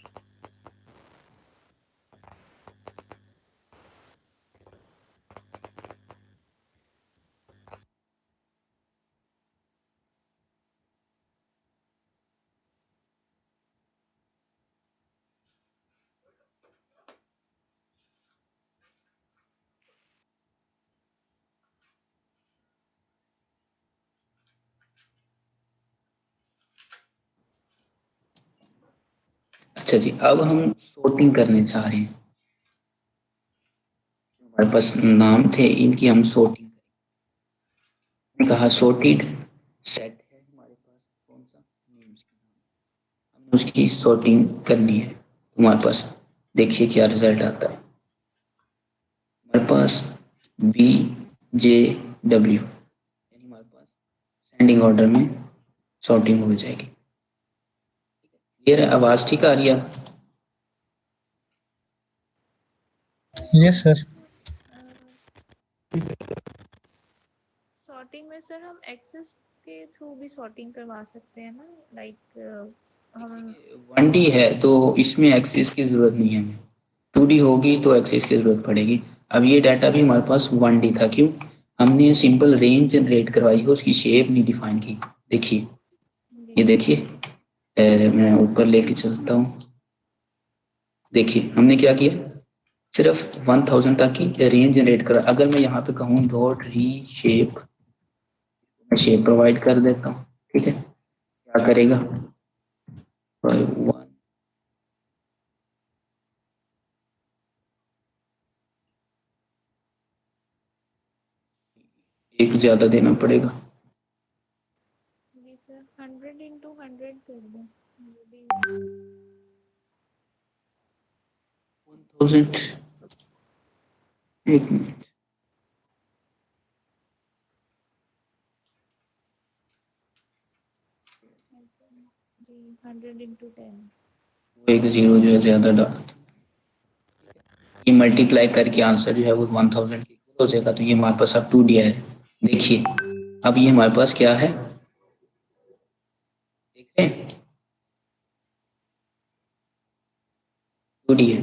अच्छा जी, अब हम सॉर्टिंग करने चाह रहे हैं। हमारे पास नाम थे, इनकी हम सॉर्टिंग कहा सॉर्टेड सेट है हमारे पास कौन सा नेम्स का नाम, हमने उसकी सॉर्टिंग करनी है। हमारे पास देखिए क्या रिजल्ट आता है। हमारे पास बी जे डब्ल्यू यानी हमारे पास सेंडिंग ऑर्डर में सॉर्टिंग हो जाएगी। ये आवाज ठीक आ रही है? Yes sir. सॉर्टिंग में सर हम एक्सेस के थ्रू भी सॉर्टिंग करवा सकते हैं ना, लाइक हम 1D है तो इसमें एक्सेस की जरूरत नहीं है हमें, 2D होगी तो एक्सेस की जरूरत पड़ेगी। अब ये डाटा भी हमारे पास 1D था, क्यों? हमने सिंपल रेंज जनरेट करवाई है, उसकी शेप नहीं डिफाइन की। देखिए ये देखिए, मैं ऊपर लेके चलता हूँ। देखिए हमने क्या किया, सिर्फ 1000 तक की रेंज जनरेट करा। अगर मैं यहाँ पे कहूँ डॉट री शेप, मैं शेप प्रोवाइड कर देता हूँ, ठीक है? क्या करेगा, 1 एक ज्यादा देना पड़ेगा। जी सर 100 × 100 कर दें। 1000, एक मिनट, जी 100 × 10। एक जीरो जो है ज्यादा डाल, ये मल्टीप्लाई करके आंसर जो है वो 1000 हो जाएगा। तो ये हमारे पास अब 2D है। देखिए अब ये हमारे पास क्या है, देख रहे हैं 2D है।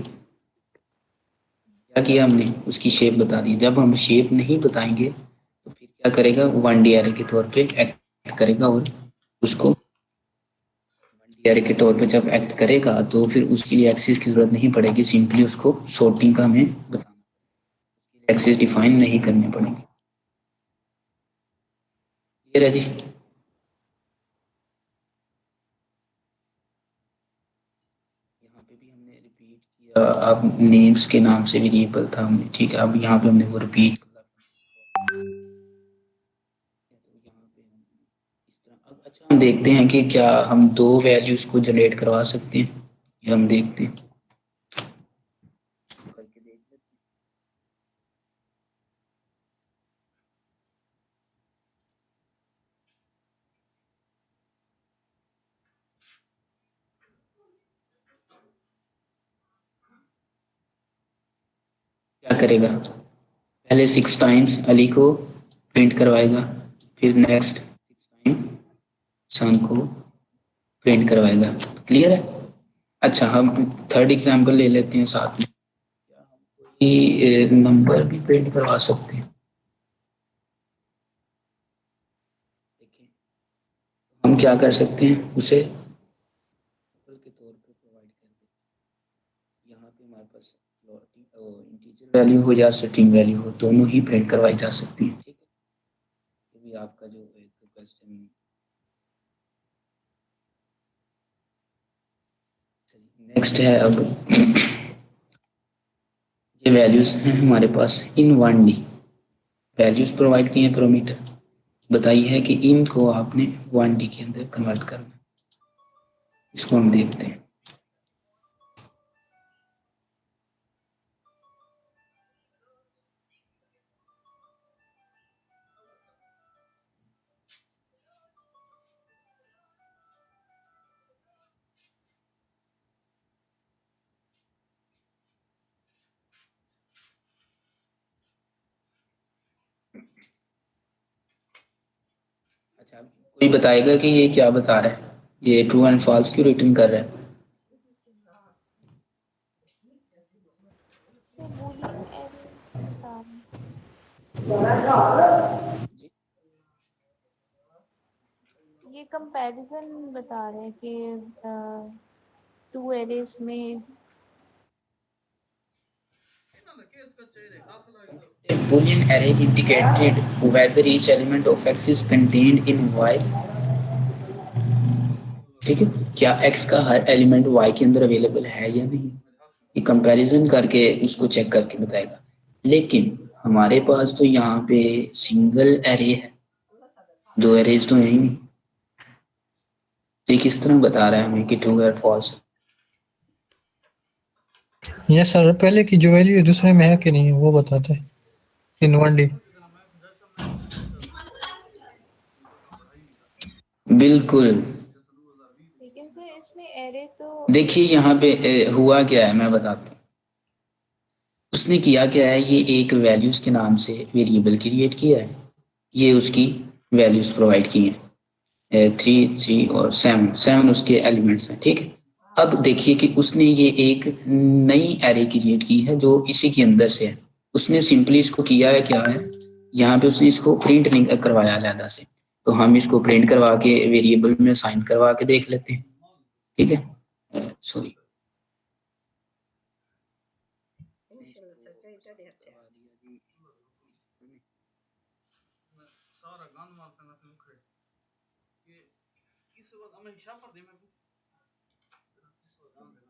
क्या किया हमने, उसकी शेप बता दी। जब हम शेप नहीं बताएंगे तो फिर क्या करेगा, 1D एरे के तौर पे एक्ट करेगा, और उसको 1D एरे के तौर पे जब एक्ट करेगा तो फिर उसके लिए एक्सेस की जरूरत नहीं पड़ेगी, सिंपली उसको सॉर्टिंग का हमें बताना, एक्सेस डिफाइन नहीं करने पड़ेंगे। क्लियर है जी? यहाँ पे भी हमने रिपीट किया, अब नेम्स के नाम से वेरिएबल था हमने, ठीक है? अब यहाँ पे हमने वो रिपीट किया। अच्छा हम देखते हैं कि क्या हम दो वैल्यूज को जनरेट करवा सकते हैं, ये हम देखते हैं, करके देख लेते हैं। क्या करेगा, पहले 6 टाइम्स अली को प्रिंट करवाएगा, फिर नेक्स्ट 6 टाइम सन को प्रिंट करवाएगा। क्लियर है? अच्छा हम थर्ड एग्जाम्पल ले लेते हैं साथ में। नंबर भी प्रिंट करवा सकते हैं। देखिए हम क्या कर सकते हैं, उसे के तौर पे प्रोवाइड कर देते हैं। यहाँ पे हमारे पास इंटीजर वैल्यू हो या स्ट्रिंग वैल्यू हो, दोनों ही प्रिंट करवाई जा सकती है। ठीक है, ये भी आपका जो एक क्वेश्चन। नेक्स्ट है अब ये वैल्यूज हैं हमारे पास इन 1D वैल्यूज प्रोवाइड किए हैं पैरामीटर, बताइए है कि इनको आपने 1D के अंदर कन्वर्ट करना है। इसको हम देखते हैं। अच्छा, कोई बताएगा कि ये क्या बता रहा है, ये ट्रू एंड फॉल्स क्यों रिटर्न कर रहा है? सर बूलियन एरे बता रहे हैं। ये कंपैरिजन बता रहे हैं कि 2 एरेज में A Boolean array indicated whether each element of X is contained in Y। ठीक है, क्या X का हर एलिमेंट Y के अंदर अवेलेबल है या नहीं, ये कंपैरिजन करके उसको चेक करके बताएगा। लेकिन हमारे पास तो यहाँ पे सिंगल एरे है, 2 एरेज तो है ही नहीं, तो ये किस तरह बता रहा है हमें कि ट्रू और फॉल्स? यस सर, पहले की जो वैल्यू दूसरे में है कि नहीं वो बताते हैं इन 1D। बिल्कुल। लेकिन सर इसमें एरे तो देखिए यहाँ पे हुआ क्या है मैं बताता हूँ। उसने किया क्या है, ये एक वैल्यूज के नाम से वेरिएबल क्रिएट किया है, ये उसकी वैल्यूज प्रोवाइड की हैं 3 3 और 7 7 उसके एलिमेंट्स हैं। ठीक है, अब देखिए कि उसने ये एक नई एरे क्रिएट की है जो इसी के अंदर से है। उसने सिंपली इसको किया है क्या है, यहाँ पे उसने इसको प्रिंट नहीं करवाया अलहदा से, तो हम इसको प्रिंट करवा के वेरिएबल में साइन करवा के देख लेते हैं। ठीक है, सॉरी सारा गान मारते हैं फिर उखड़े ये किस वक्त हमें हिसाब पर दे मैं किस वक्त गान देना।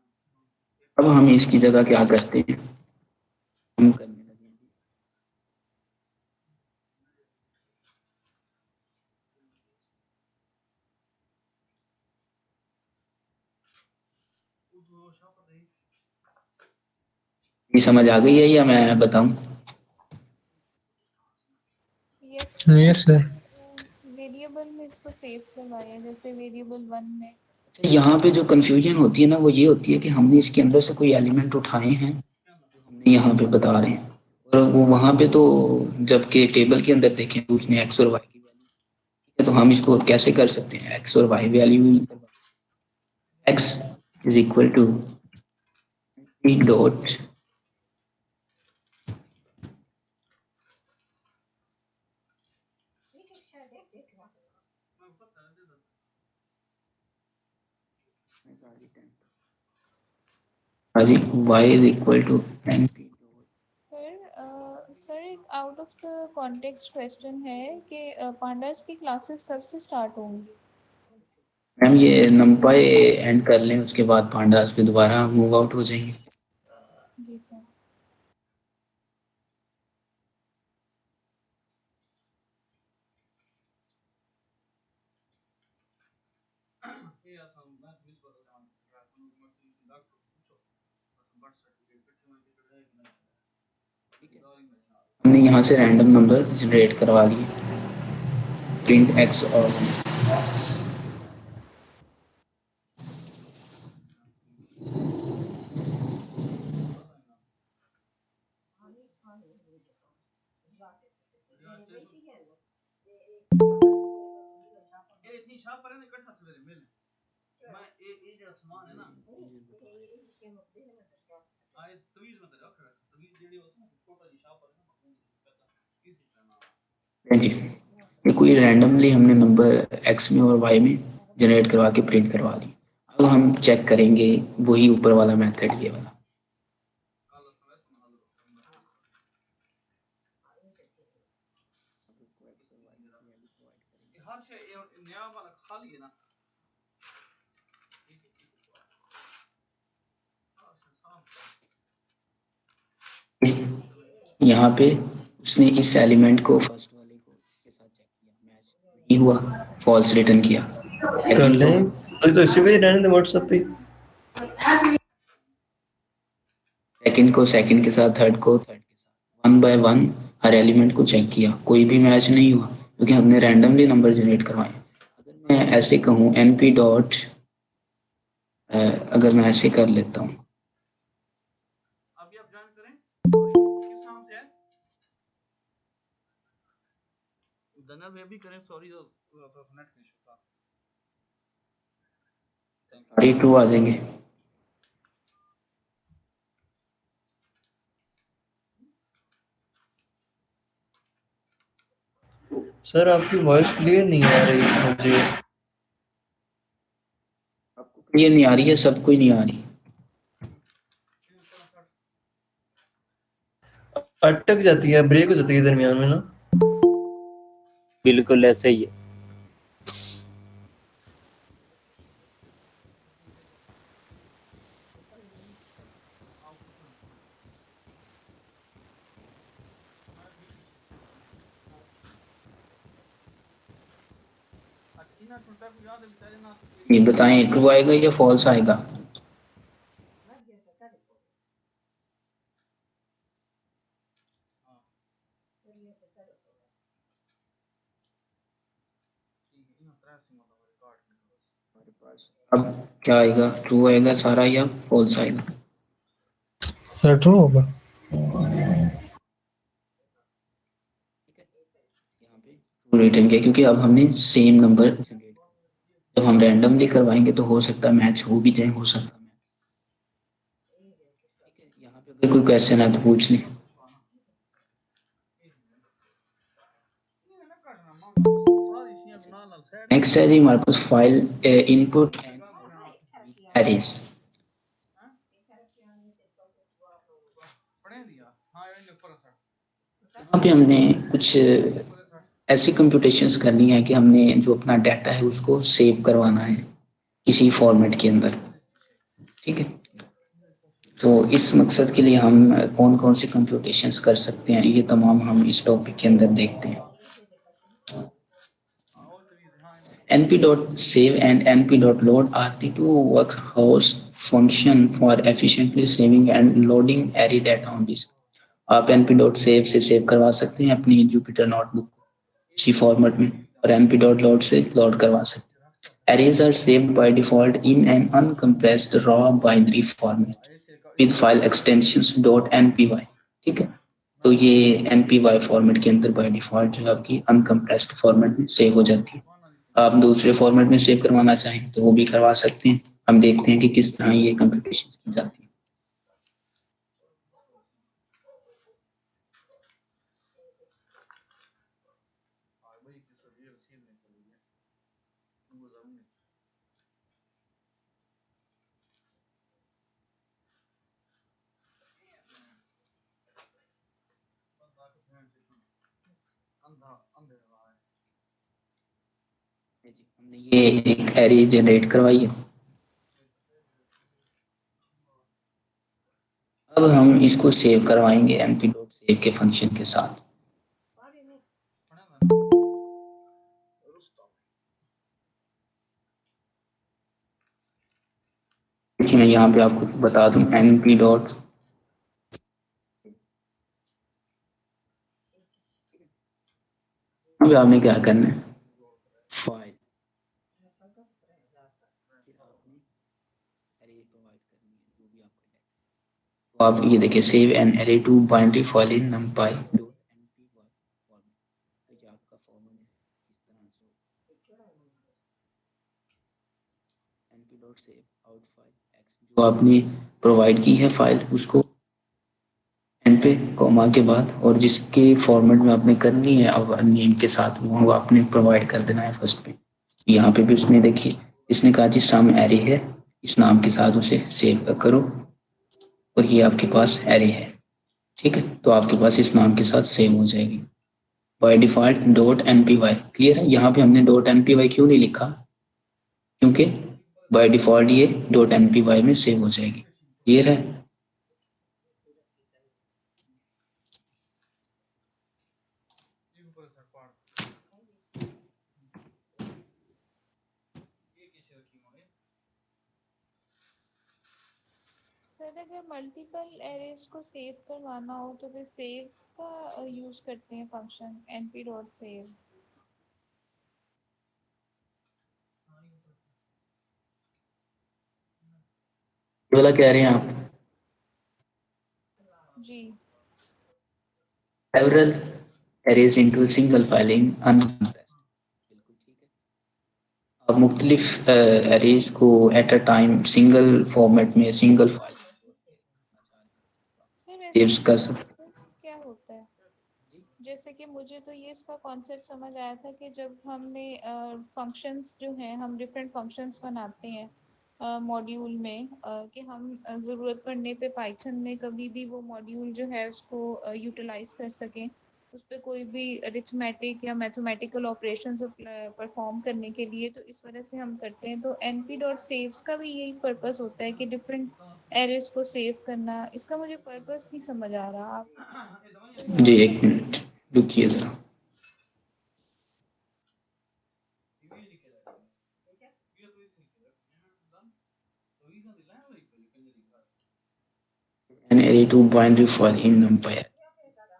अब हम इसकी जगह क्या करते हैं, हम करने लगे ये समझ आ गई है या मैं बताऊं? Yes yes sir. वेरिएबल में इसको सेव करवाया, जैसे वेरिएबल 1 में। अच्छा, यहाँ पे जो कंफ्यूजन होती है ना वो ये होती है कि हमने इसके अंदर से कोई एलिमेंट उठाए हैं, हमने यहाँ पे बता रहे हैं, और वो वहाँ पे तो जबकि टेबल के अंदर देखें तो उसने एक्स और वाई की वैल्यू, तो हम इसको कैसे कर सकते हैं, एक्स और Y value, X is equal to dot Y is equal to N P. Sir एक out of the context question है कि पांडास की क्लासेस कब से स्टार्ट होंगी? मैम ये नंपाई एंड कर लें, उसके बाद पांडास पे दोबारा मूव आउट हो जाएंगे। जी सर। ये आसान मैं तो इस बार जान रहा था मैं किसी डॉक्टर को पूछो बस बर्थ सर्टिफिकेट कितने में टिकट है कि नहीं। हमने यहाँ से रैंडम नंबर जनरेट करवा लिए, प्रिंट एक्स और ये इतनी छाप पर है ना इकट्ठा सवेरे मिल मैं ये जो सामान है ना आए तवीज में तो रखा तवीज जेडी होती है ना छोटा जी शाप है ना पता इसी का नाम जी, ये कोई रैंडमली हमने नंबर एक्स में और वाई में जनरेट करवा के प्रिंट करवा दी। अब हम चेक करेंगे वही ऊपर वाला मेथड, ये वाला। काला समय संभाल हर शे नया वाला खाली है ना यहाँ पे उसने इस एलिमेंट को फर्स्ट वाले को इसके साथ चेक किया, मैच नहीं हुआ, फॉल्स रिटर्न किया। कर सेकंड लें को तो इसी पे रहने दे व्हाट्सएप पे। सेकंड के साथ, थर्ड को थर्ड के साथ, one by one her element को चेक किया, कोई भी मैच नहीं हुआ क्योंकि हमने रैंडमली नंबर जनरेट करवाए। अगर मैं ऐसे कहूँ np डॉट, अगर मैं ऐसे कर लेता हूँ, अभी आप ज्वाइन करें किस नाम से है दनल वे भी करें सॉरी तो नेट का इशू था थैंक यू टू आ जाएंगे। सर आपकी वॉइस क्लियर नहीं आ रही मुझे। क्लियर नहीं आ रही है, सबको ही नहीं आ रही। अटक जाती है, ब्रेक हो जाती है दरमियान में ना। बिल्कुल ऐसे ही है। अच्छा इना टूटा को याद है बेचारे ना ये बताएं ट्रू आएगा या फॉल्स आएगा। अब क्या आएगा, ट्रू आएगा सारा या फॉल्स आएगा। सर ट्रू होगा। यहाँ पे ट्रू रिटर्न किया क्योंकि अब हमने सेम नंबर जनरेट, जब हम रैंडमली करवाएंगे तो हो सकता है मैच हो भी जाए, हो सकता है मैच। ठीक है, यहाँ पे अगर कोई क्वेश्चन है तो पूछ लें। नेक्स्ट है जी हमारे पास फाइल इनपुट एंड एरेज। यहाँ पे हमने कुछ ऐसी कंप्यूटेशंस करनी है कि हमने जो अपना डाटा है उसको सेव करवाना है किसी फॉर्मेट के अंदर। ठीक है, तो इस मकसद के लिए हम कौन कौन सी कंप्यूटेशंस कर सकते हैं, ये तमाम हम इस टॉपिक के अंदर देखते हैं। np.save and np.load are the two workhorse function for efficiently saving and loading array data on disk। आप np.save से सेव करवा सकते हैं अपनी जुपिटर नोटबुक को इसी फॉर्मेट में, और np.load से लोड करवा सकते हैं। Arrays are saved by default in an uncompressed raw binary format with file extensions .npy। ठीक है, तो ये npy फॉर्मेट के अंदर बाय डिफॉल्ट जो है आपकी अनकम्प्रेस्ड फॉर्मेट में सेव हो जाती है। आप दूसरे फॉर्मेट में सेव करवाना चाहें तो वो भी करवा सकते हैं। हम देखते हैं कि किस तरह ये कंप्यूटेशन की जाती है। हमने ये एक एरे जनरेट करवाई है। अब हम इसको सेव करवाएंगे np.save के फंक्शन के साथ। देखिए मैं यहाँ पे आपको बता दूं np डॉट, अब आपने क्या करना है, फाइल एरे प्रोवाइड करनी है जो भी आपका डाटा। तो आप ये देखिए save an array to binary file in numpy dot npy format. तो ये आपका फॉर्मेट इस तरह से np.save out file x जो आपने प्रोवाइड की है फाइल उसको एंड पे कॉमा के बाद और जिसके फॉर्मेट में आपने करनी है अब नेम के साथ वो आपने प्रोवाइड कर देना है फर्स्ट पे। यहाँ पे भी उसने देखिए इसने कहा जी सम एरे है इस नाम के साथ उसे सेव करो और ये आपके पास एरे है ठीक है तो आपके पास इस नाम के साथ सेव हो जाएगी by default dot N P Y clear है। यहाँ पे हमने डॉट एन पी वाई क्यों नहीं लिखा क्योंकि बाय डिफॉल्ट ये डॉट एन पी वाई में सेव हो जाएगी क्लियर है। एक ऊपर सर पार्ट एक ही शेयर की होंगे सर अगर मल्टीपल एरेज को सेव करवाना हो तो फिर सेव्स का यूज करते हैं फंक्शन np.save। ये वाला कह रहे हैं आप जी several arrays into a single file in uncompressed आप मुख्तलिफ एरेज को at a time single format में सिंगल फाइल सर सेव ऐसे कर सकते compress क्या होता है? जैसे कि मुझे तो ये इसका कॉन्सेप्ट समझ आया था कि जब हमने फंक्शंस जो हैं हम डिफरेंट फंक्शंस बनाते हैं मॉड्यूल में कि हम ज़रूरत पड़ने पे पाइथन में कभी भी वो मॉड्यूल जो है उसको यूटिलाइज कर सकें उस पर कोई भी अरिथमेटिक या मैथमेटिकल ऑपरेशंस परफॉर्म करने के लिए तो इस वजह से हम करते हैं। तो np.saves का भी यही पर्पस होता है कि डिफरेंट एरेज को सेव करना। इसका मुझे पर्पस नहीं समझ आ रहा आप जी एक मिनट रुकिए ज़रा ये लिखे जाएगा ये तो इतनी लिखे जाएगा तो ये दिला है वही पे लिखने लिखा an array to binary file in numpy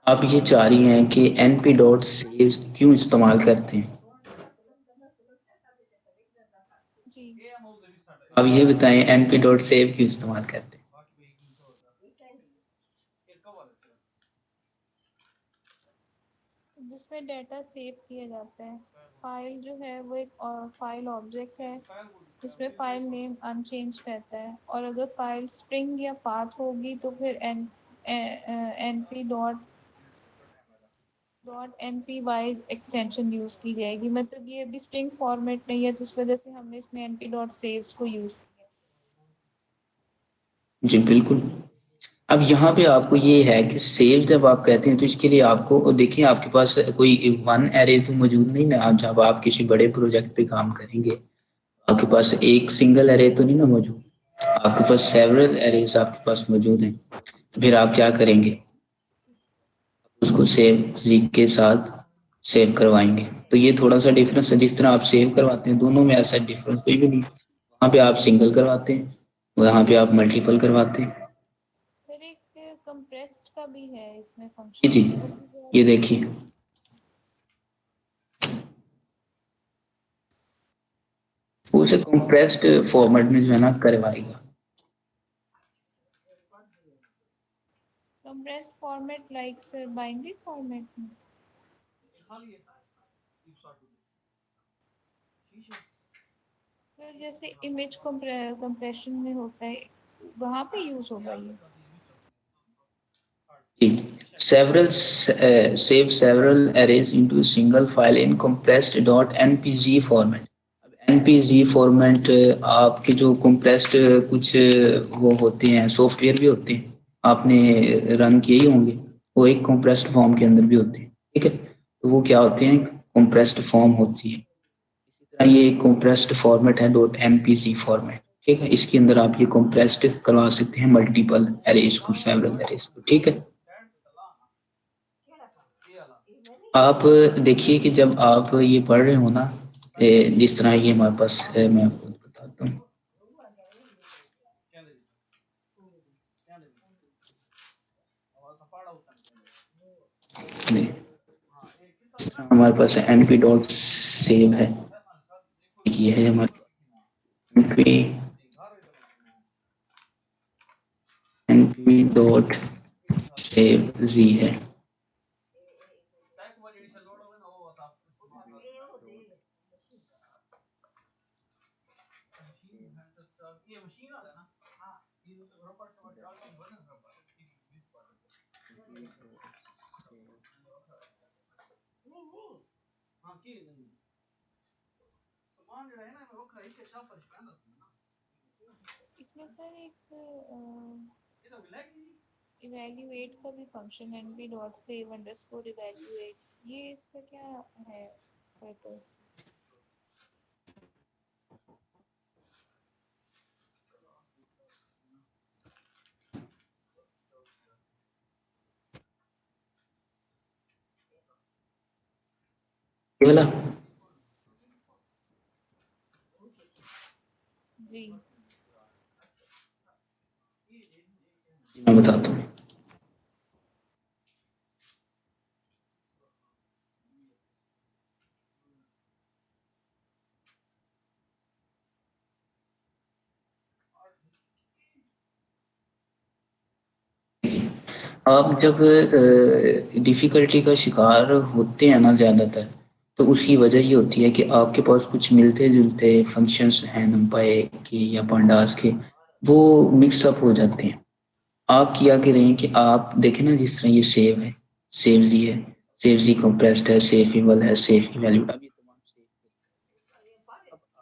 आप ये चाह रही हैं कि np.saves क्यों इस्तेमाल करते हैं जी ये अमाउंट भी साठ आप ये बताएं np.save क्यों इस्तेमाल करते हैं बाकी भी एक होता ये कब वाला था जिसमें डाटा सेव किया जाता है। फाइल जो है वो एक फाइल ऑब्जेक्ट है जिसमें फाइल नेम अनचेंज रहता है और अगर फाइल स्ट्रिंग या पाथ होगी तो फिर N P dot N P Y extension use की जाएगी। मतलब ये अभी स्ट्रिंग फॉर्मेट नहीं है जिस वजह से हमने इसमें एन पी डॉट सेव्स को यूज़ किया। जी बिल्कुल। अब यहाँ पे आपको ये है कि सेव जब आप कहते हैं तो इसके लिए आपको देखिए आपके पास कोई वन एरे तो मौजूद नहीं ना जब आप किसी बड़े प्रोजेक्ट पे काम करेंगे आपके पास एक सिंगल एरे तो नहीं ना मौजूद आपके पास सेवरल एरेज आपके पास मौजूद हैं फिर आप क्या करेंगे उसको सेव जी के साथ सेव करवाएंगे तो ये थोड़ा सा डिफरेंस है जिस तरह आप सेव करवाते हैं दोनों में ऐसा डिफरेंस कोई भी नहीं वहाँ पे आप सिंगल करवाते हैं वहाँ पे आप मल्टीपल करवाते हैं सर एक कंप्रेस्ड का भी है इसमें जी जी फंक्शन वो भी ये बहुत देखिए वो उसे कंप्रेस्ड फॉर्मेट में जो है ना करवाएगा compressed format like sir binary format में। खाली है एक साठ ठीक है सर जैसे इमेज कंप्रेशन में होता है वहाँ पे यूज़ होगा ये। जी several save several arrays into a single file in compressed .npg format npg format आपके जो compressed कुछ वो होते हैं सॉफ्टवेयर भी होते हैं आपने रन किए ही होंगे वो एक compressed फॉर्म के अंदर भी होते हैं ठीक है तो वो क्या होते हैं compressed फॉर्म होती है ये compressed फॉर्मेट है .npg फॉर्मेट ठीक है इसके अंदर आप ये compressed करवा सकते हैं मल्टीपल एरेज को सेवरल एरेज को ठीक है आप देखिए कि जब आप ये पढ़ रहे हो ना जिस तरह ये हमारे पास है मैं आपको बताता हूँ क्या दे क्या दे और सपाड़ा होता है नहीं, हाँ एक किस जिस तरह हमारे पास np डॉट सेव है ये है हमारे np np डॉट सेव जी है मशीन है तो ये मशीन वाला है ना हां ये तो बराबर से डाल के बना बराबर हां की नहीं सामान जो है ना मैं वो खरीद के शॉप पर पहन रखूं ना इसमें सर एक ये तो ब्लैक ही इवैल्यूएट का भी फंक्शन है np dot save underscore evaluate, ये इसका क्या है पर्पस? ये वाला जी मैं बताता हूँ। आप जब डिफिकल्टी का शिकार होते हैं ना ज़्यादातर, तो उसकी वजह ये होती है कि आपके पास कुछ मिलते जुलते फंक्शंस हैं numpy के या pandas के, वो मिक्स अप हो जाते हैं। आप किया करें कि आप देखें ना, जिस तरह ये सेव है, सेव जी है, सेव जी कंप्रेस्ड है, सेव इवल है, सेव इवैल्यूड, अब ये तमाम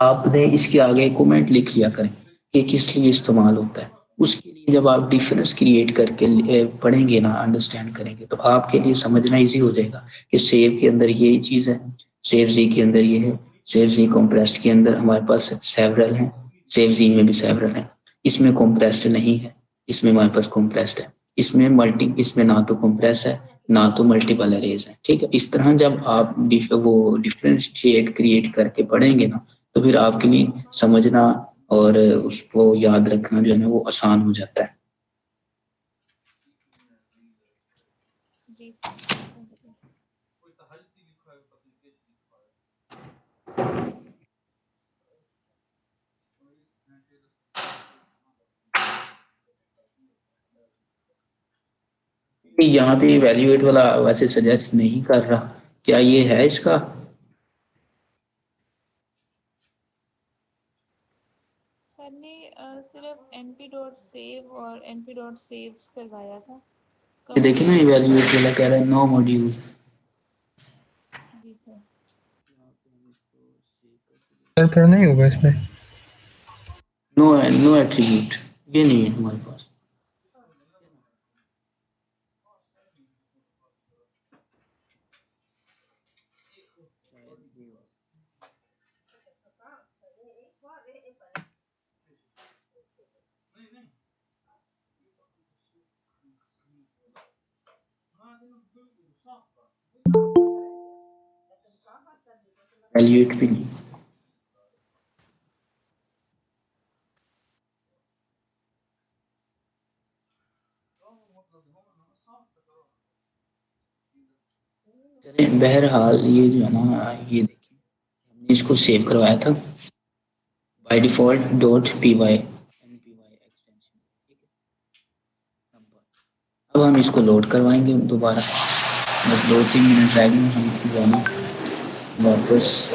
आपने इसके आगे कमेंट लिख लिया करें कि किस लिए इस्तेमाल होता है। उसके लिए जब आप डिफरेंस क्रिएट करके पढ़ेंगे ना, अंडरस्टैंड करेंगे, तो आपके लिए समझना इजी हो जाएगा कि सेव के अंदर ये चीज़ है, सेव जी के अंदर ये है, सेव जी कॉम्प्रेस्ड के अंदर हमारे पास सेवरल है, सेव जी में भी सेवरल है, इसमें कॉम्प्रेस्ड नहीं है, इसमें हमारे पास कॉम्प्रेस्ड है, इसमें ना तो कॉम्प्रेस है ना तो मल्टीपल अरेज है। ठीक है, इस तरह जब आप वो डिफरेंशिएट क्रिएट करके पढ़ेंगे ना, तो फिर आपके लिए समझना और उसको याद रखना जो है ना वो आसान हो जाता है। जी सर, थैंक यू। कोई तहज्जुद लिखा है पता नहीं कैसे लिखा है यहाँ पे वैल्यूएट वाला वैसे सजेस्ट नहीं कर रहा, क्या ये है इसका? सर ने सिर्फ np डॉट सेव और np डॉट सेव्स करवाया था। ये देखिए ना, वैल्यूएट वाला कह रहा है नो मॉड्यूल। जी सर। सर फिर नहीं होगा इसमें। नो नो एट्रीब्यूट, ये नहीं है हमारे पास। नहीं नहीं हां दिन बिल्कुल साफ था वैल्यूएट भी नहीं। चलिए, बहरहाल ये जो है ना, ये देखिए हमने इसको सेव करवाया था by default dot P Y extension. ठीक है, अब हम इसको लोड करवाएंगे दोबारा, बस 2-3 मिनट रह गए, हम जो है ना वापस।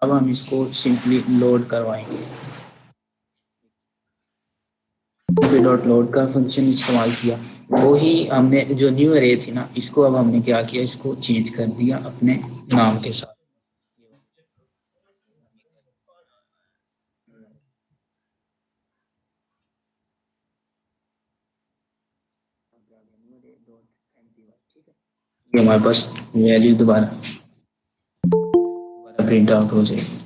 अब हम इसको सिंपली लोड करवाएंगे, डॉट लोड का फंक्शन इस्तेमाल किया। वो ही हमने जो न्यू अरे थी ना, इसको अब हमने क्या किया, इसको चेंज कर दिया अपने नाम के साथ। ये हमारे पास वैल्यू दोबारा प्रिंट आउट हो जाएगी।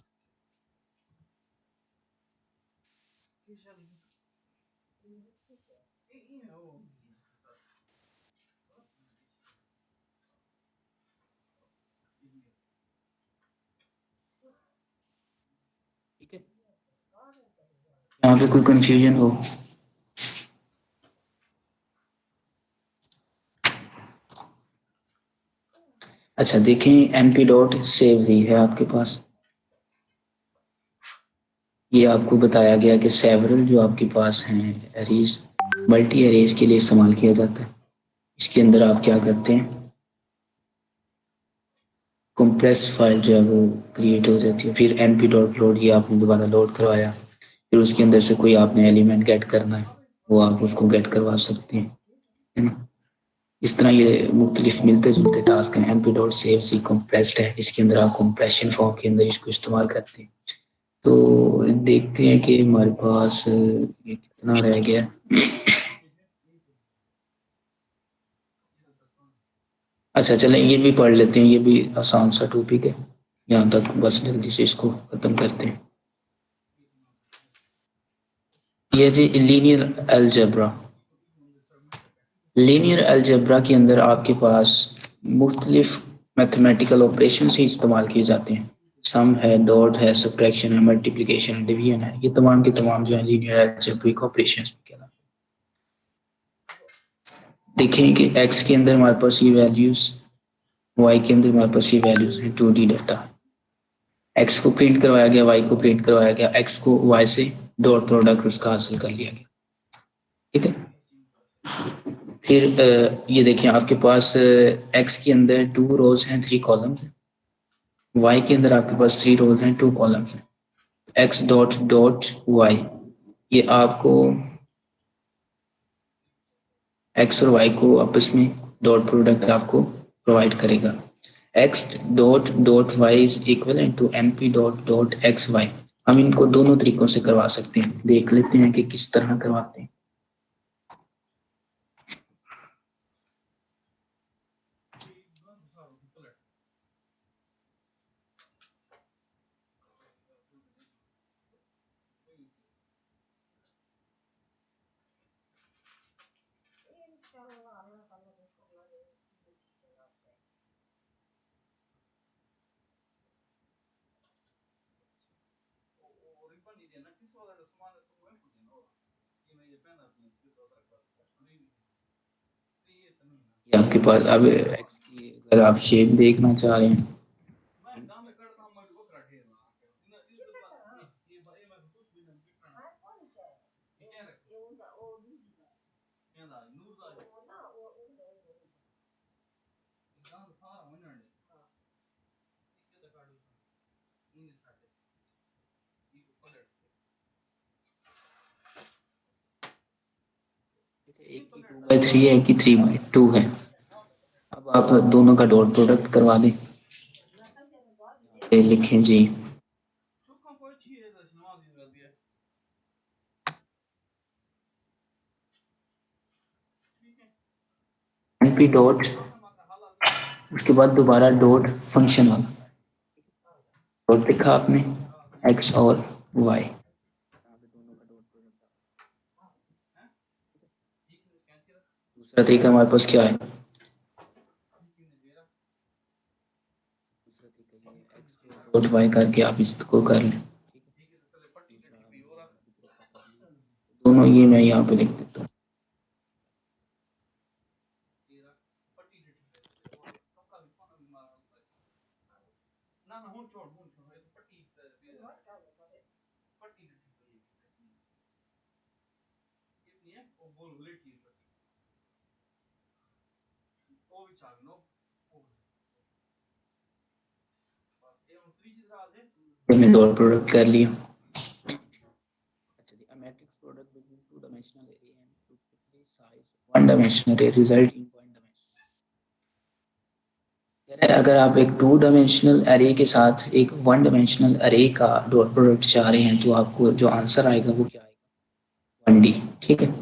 ठीक है, यहाँ पे कोई कंफ्यूजन हो? अच्छा देखें, np डॉट सेव दी है आपके पास, ये आपको बताया गया कि सेवरल जो आपके पास हैं एरेज मल्टी एरेज के लिए इस्तेमाल किया जाता है। इसके अंदर आप क्या करते हैं, कंप्रेस फाइल जो है वो क्रिएट हो जाती है, फिर एमपी डॉट लोड ये आपने दोबारा लोड करवाया, फिर उसके अंदर से कोई आपने एलिमेंट गेट करना है वो आप उसको गेट करवा सकते हैं, है ना। इस तरह ये मुख्तलिफ मिलते जुलते टास्क हैं। एमपी डॉट सेव सी कंप्रेस्ड है, इसके अंदर आप कंप्रेशन फॉर्म के अंदर इसको इस्तेमाल करते हैं। तो देखते हैं कि हमारे पास ये कितना रह गया। अच्छा चलें ये भी पढ़ लेते हैं, ये भी आसान सा टॉपिक है, यहाँ तक बस जल्दी से इसको ख़त्म करते हैं। ये जी लीनियर अलजेब्रा। लीनियर अलजेब्रा के अंदर आपके पास मुख्तलिफ मैथमेटिकल ऑपरेशन ही इस्तेमाल किए जाते हैं। सम है, डॉट है, सब्ट्रैक्शन है, मल्टीप्लिकेशन है, डिवीजन है, ये तमाम के तमाम जो है लीनियर अलजेब्रिक ऑपरेशंस कहलाते हैं। देखें कि एक्स के अंदर हमारे पास ये वैल्यूज, वाई के अंदर हमारे पास ये वैल्यूज हैं 2D डाटा। एक्स को प्रिंट करवाया गया, वाई को प्रिंट करवाया गया, एक्स को वाई से डॉट प्रोडक्ट उसका हासिल कर लिया गया, ठीक है। फिर ये देखिए आपके पास एक्स के अंदर 2 रोज हैं 3 कॉलम्स हैं, वाई के अंदर आपके पास 3 रोज हैं 2 कॉलम्स हैं। एक्स डॉट डॉट वाई ये आपको एक्स और वाई को आपस में डॉट प्रोडक्ट आपको प्रोवाइड करेगा। X dot dot Y is equal to N P dot dot X Y. हम इनको दोनों तरीकों से करवा सकते हैं, देख लेते हैं कि किस तरह करवाते हैं। ये आपके पास अब एक्स की अगर आप शेप देखना चाह रहे हैं, एक की 2/3 है, एक की 3/2 है। अब आप दोनों का डॉट प्रोडक्ट करवा दें, ये लिखें जी एनपी डॉट, उसके बाद दोबारा डॉट फंक्शन वाला डॉट लिखा आपने एक्स और वाई। दूसरा तरीका हमारे पास क्या है, डॉट वाई करके आप इसको कर लें, दोनों ये मैं यहाँ पे लिख देता हूँ। हमने डॉट प्रोडक्ट कर लिया। अच्छा जी, a matrix product between two-dimensional array and two size one-dimensional array result in one dimension। अगर आप एक 2 डायमेंशनल अरे के साथ एक 1 डायमेंशनल अरे का डॉट प्रोडक्ट चाह रहे हैं तो आपको जो आंसर आएगा वो क्या आएगा, 1D, ठीक है।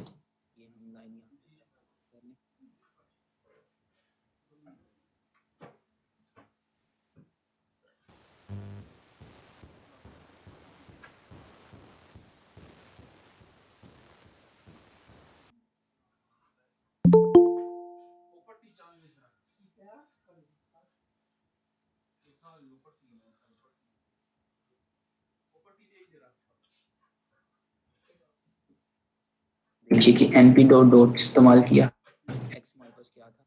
देखिए कि np डॉट डॉट इस्तेमाल किया, एक्स हमारे पास क्या था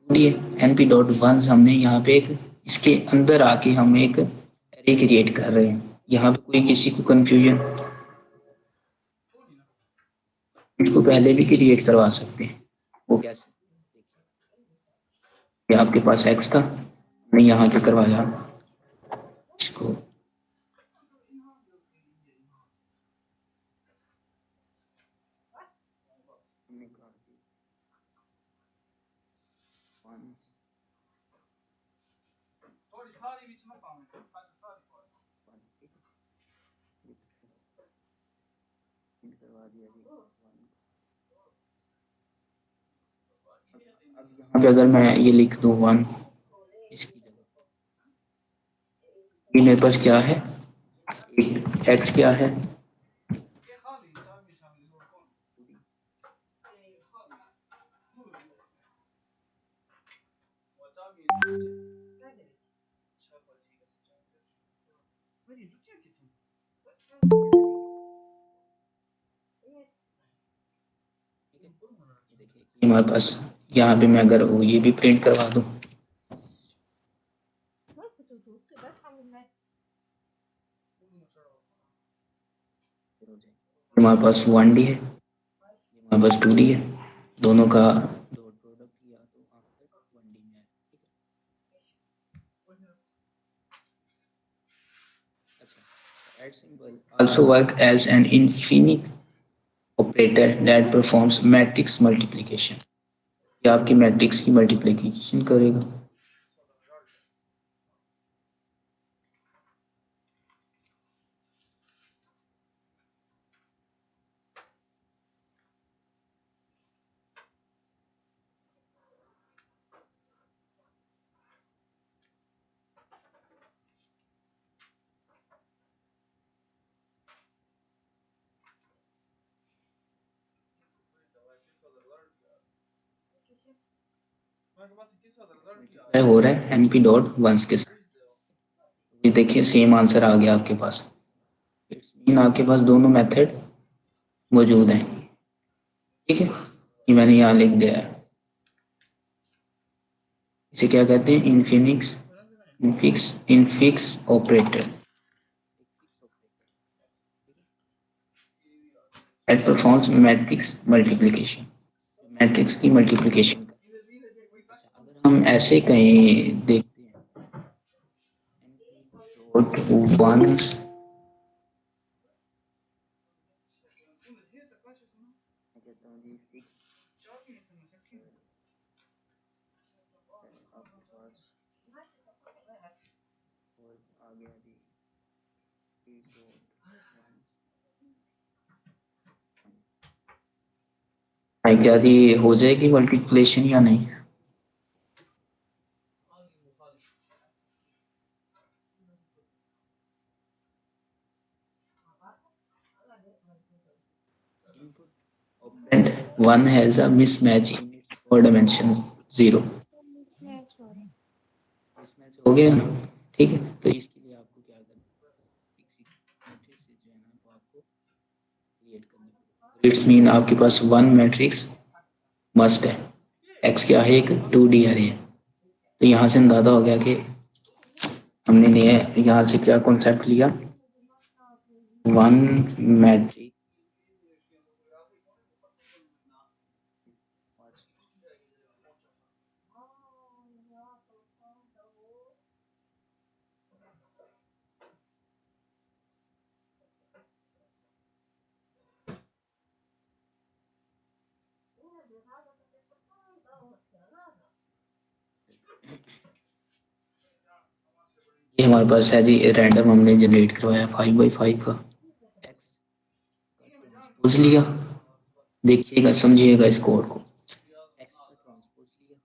2D, np डॉट वंस हमने यहाँ पे एक इसके अंदर आके हम एक एरे क्रिएट कर रहे हैं, यहाँ पे कोई किसी को कंफ्यूजन? इसको पहले भी क्रिएट करवा सकते हैं। वो कैसे? ये आपके पास एक्स था, मैं यहाँ पे करवाया इसको। थोड़ी सारी बीच में पाऊँ अच्छा सारी करवा दिया जी। अब यहाँ पे अगर मैं ये लिख दूँ 1 इसकी जगह, ये मेरे पास क्या है, एक्स क्या है, ये खाली शामिल शामिल और कौन ये खाली वो शामिल अच्छा बाजी का मेरी रुचियाँ कितनी देखिए हमारे पास यहाँ पे मैं अगर वो ये भी प्रिंट करवा दूँ, हमारे पास 1D है, हमारे पास 2D है, दोनों का डॉट प्रोडक्ट किया तो आंसर 1D में है। अच्छा, add symbol also work as an infinite operator that performs matrix multiplication। ये आपकी मैट्रिक्स की मल्टीप्लिकेशन करेगा। हो रहा है np डॉट वंस के साथ। ये देखिए सेम आंसर आ गया आपके पास। इट्स मीन आपके पास दोनों मेथड मौजूद हैं। ठीक है, ये मैंने यहाँ लिख दिया है। इसे क्या कहते हैं, infix operator at performs matrix multiplication, matrix की मल्टीप्लिकेशन। अगर हम ऐसे कहीं देखते हैं डॉट वंस क्या थी, हो जाएगी मल्टीप्लिकेशन या नहीं? Operand 1 has a mismatch in its four dimension 0। Match हो रहा है। मिसमैच हो गया ना, ठीक है। तो इसके लिए आपको क्या करना है, मैट्रिक्स जो है ना वो आपको क्रिएट करनी है। इट्स मीन आपके पास 1 मैट्रिक्स मस्ट है। एक्स क्या है, एक 2D अरे है। तो यहाँ से अंदाजा हो गया कि हमने यहाँ से क्या कॉन्सेप्ट लिया, 1 मैट्रिक्स ये हमारे पास है जी रैंडम, हमने जनरेट करवाया 5x5 का एक्स लिया। देखिएगा समझिएगा इस कोड को, एक्स का ट्रांसपोज लिया,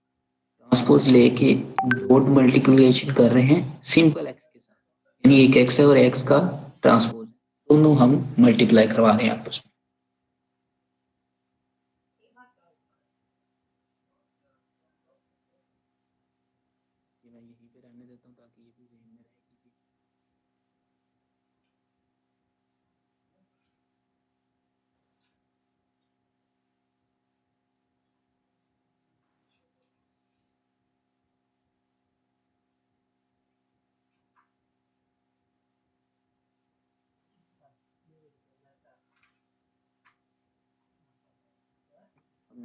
ट्रांसपोज लेके डॉट मल्टीप्लिकेशन कर रहे हैं सिंपल एक्स के साथ, यानी एक एक्स है और एक्स का ट्रांसपोज, दोनों हम मल्टीप्लाई करवा रहे हैं आपस में। मैं यहीं पे रहने देता हूँ ताकि ये भी ध्यान में रहे कि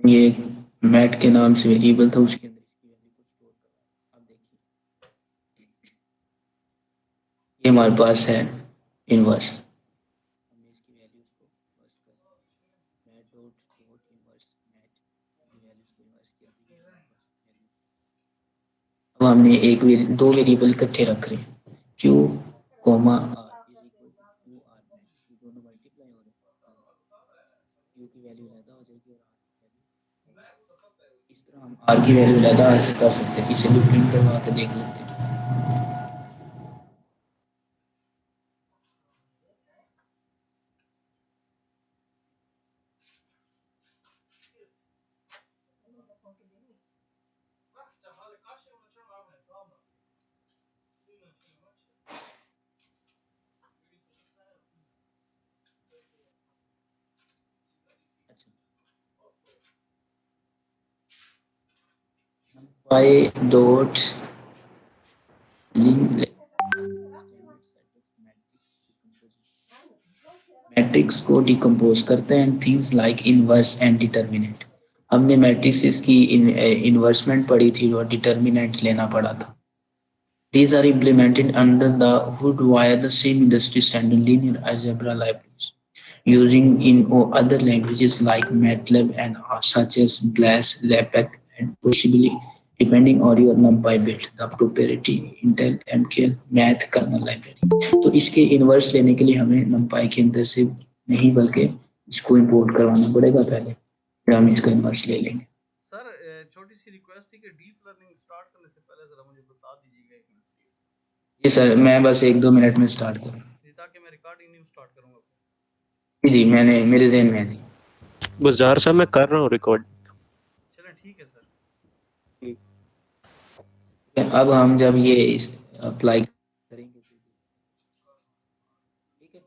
ये मैट के नाम से वेरिएबल था, उसके अंदर इसकी वैल्यू को स्टोर करना। अब देखिए ये हमारे पास है इनवर्स, हमने इसकी वैल्यूज को बस कर mat dot dot inverse mat की वैल्यूज को इनवर्स किया तो ये वैल्यू। अब हमने दो वेरिएबल इकट्ठे रख रहे हैं, Q comma R is equal to Q R mat, ये दोनों मल्टीप्लाई हो रहे हैं, क्यू की वैल्यू ज़्यादा हो जाएगी और आर की वैल्यू, इस तरह हम आर की वैल्यू ज़्यादा हासिल कर सकते हैं। इसे भी प्रिंट करवा के देख लेते हैं। y dot मैट्रिक्स को डिकम्पोज करते हैं and things like inverse and determinant. हमने मैट्रिक्स की इन्वर्समेंट पढ़ी थी और डिटर्मिनेंट लेना पड़ा था। These are implemented under the hood via the same industry standard linear algebra libraries using in other languages like MATLAB and R, such as BLAS, LAPAC, and possibly, depending on your NumPy build, the proprietary Intel MKL Math kernel library। तो इसके inverse लेने के लिए हमें NumPy के अंदर से नहीं बल्कि इसको इंपोर्ट करवाना पड़ेगा पहले, फिर हम इसका इन्वर्स ले लेंगे। सर छोटी सी रिक्वेस्ट थी कि डीप लर्निंग स्टार्ट करने से पहले जरा मुझे बता दीजिएगा एक मिनट प्लीज। जी सर, मैं बस 1-2 मिनट में स्टार्ट करूँ जी, ताकि मैं रिकॉर्डिंग नहीं स्टार्ट करूँगा। जी, मैंने मेरे ज़हन में है जी। गुज़ार साहब मैं कर रहा हूँ रिकॉर्ड। चलें ठीक है सर। अब हम जब ये अप्लाई करेंगे, ठीक है,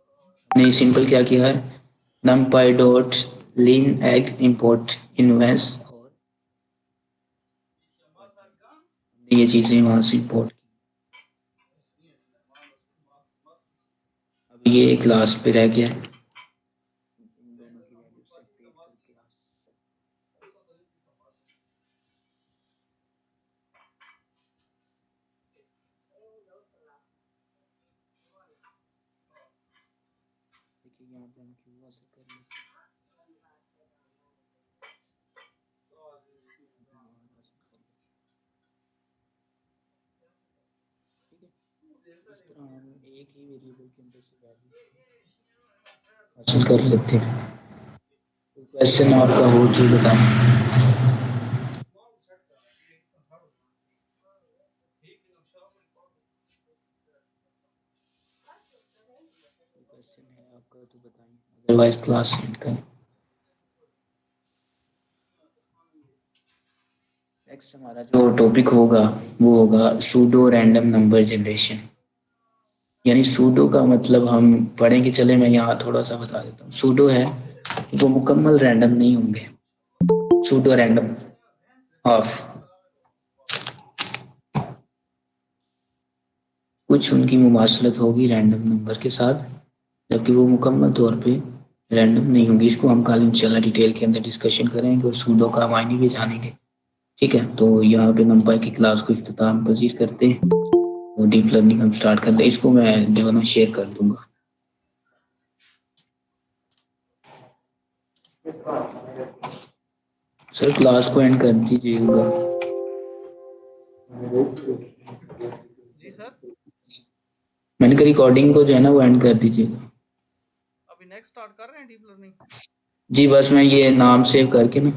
हमने सिंपल क्या किया है, numpy डॉट लीन एग इंपोर्ट इनवर्स और ये चीजें वहां से इंपोर्ट। अब ये क्लास पे रह गया है, यहाँ पे हम क्यों हासिल कर लेते हैं। ठीक है, इस तरह हम एक ही वेरिएबल के अंदर से वैल्यू हासिल कर लेते हैं। तो क्वेश्चन आपका हो जो बताएं। क्वेश्चन है आपका तो बताएं, अदरवाइज क्लास एंड करें। नेक्स्ट हमारा जो टॉपिक होगा वो होगा सूडो रैंडम नंबर जनरेशन। यानी सूडो का मतलब हम पढ़ेंगे, चले मैं यहाँ थोड़ा सा बता देता हूँ। सूडो है वो मुकम्मल रैंडम नहीं होंगे, सूडो रैंडम ऑफ, कुछ उनकी मुमासलत होगी रैंडम नंबर के साथ, जबकि वो मुकम्मल तौर पे रैंडम नहीं होंगी। इसको हम कल इंशाल्लाह डिटेल के अंदर डिस्कशन करेंगे और सूडो का मायने भी जानेंगे। ठीक है, तो यहाँ पे नंपाई की क्लास को इख्तिताम पजीर करते हैं और डीप लर्निंग हम स्टार्ट करते हैं। इसको मैं जो है ना शेयर कर दूंगा। सर क्लास को एंड कर दीजिएगा। जी सर, मैंने कहा रिकॉर्डिंग को जो है ना वो एंड कर दीजिएगा। अभी नेक्स्ट स्टार्ट कर रहे हैं डीप लर्निंग। जी बस मैं ये नाम सेव करके ना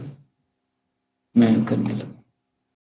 मैं करने लगा।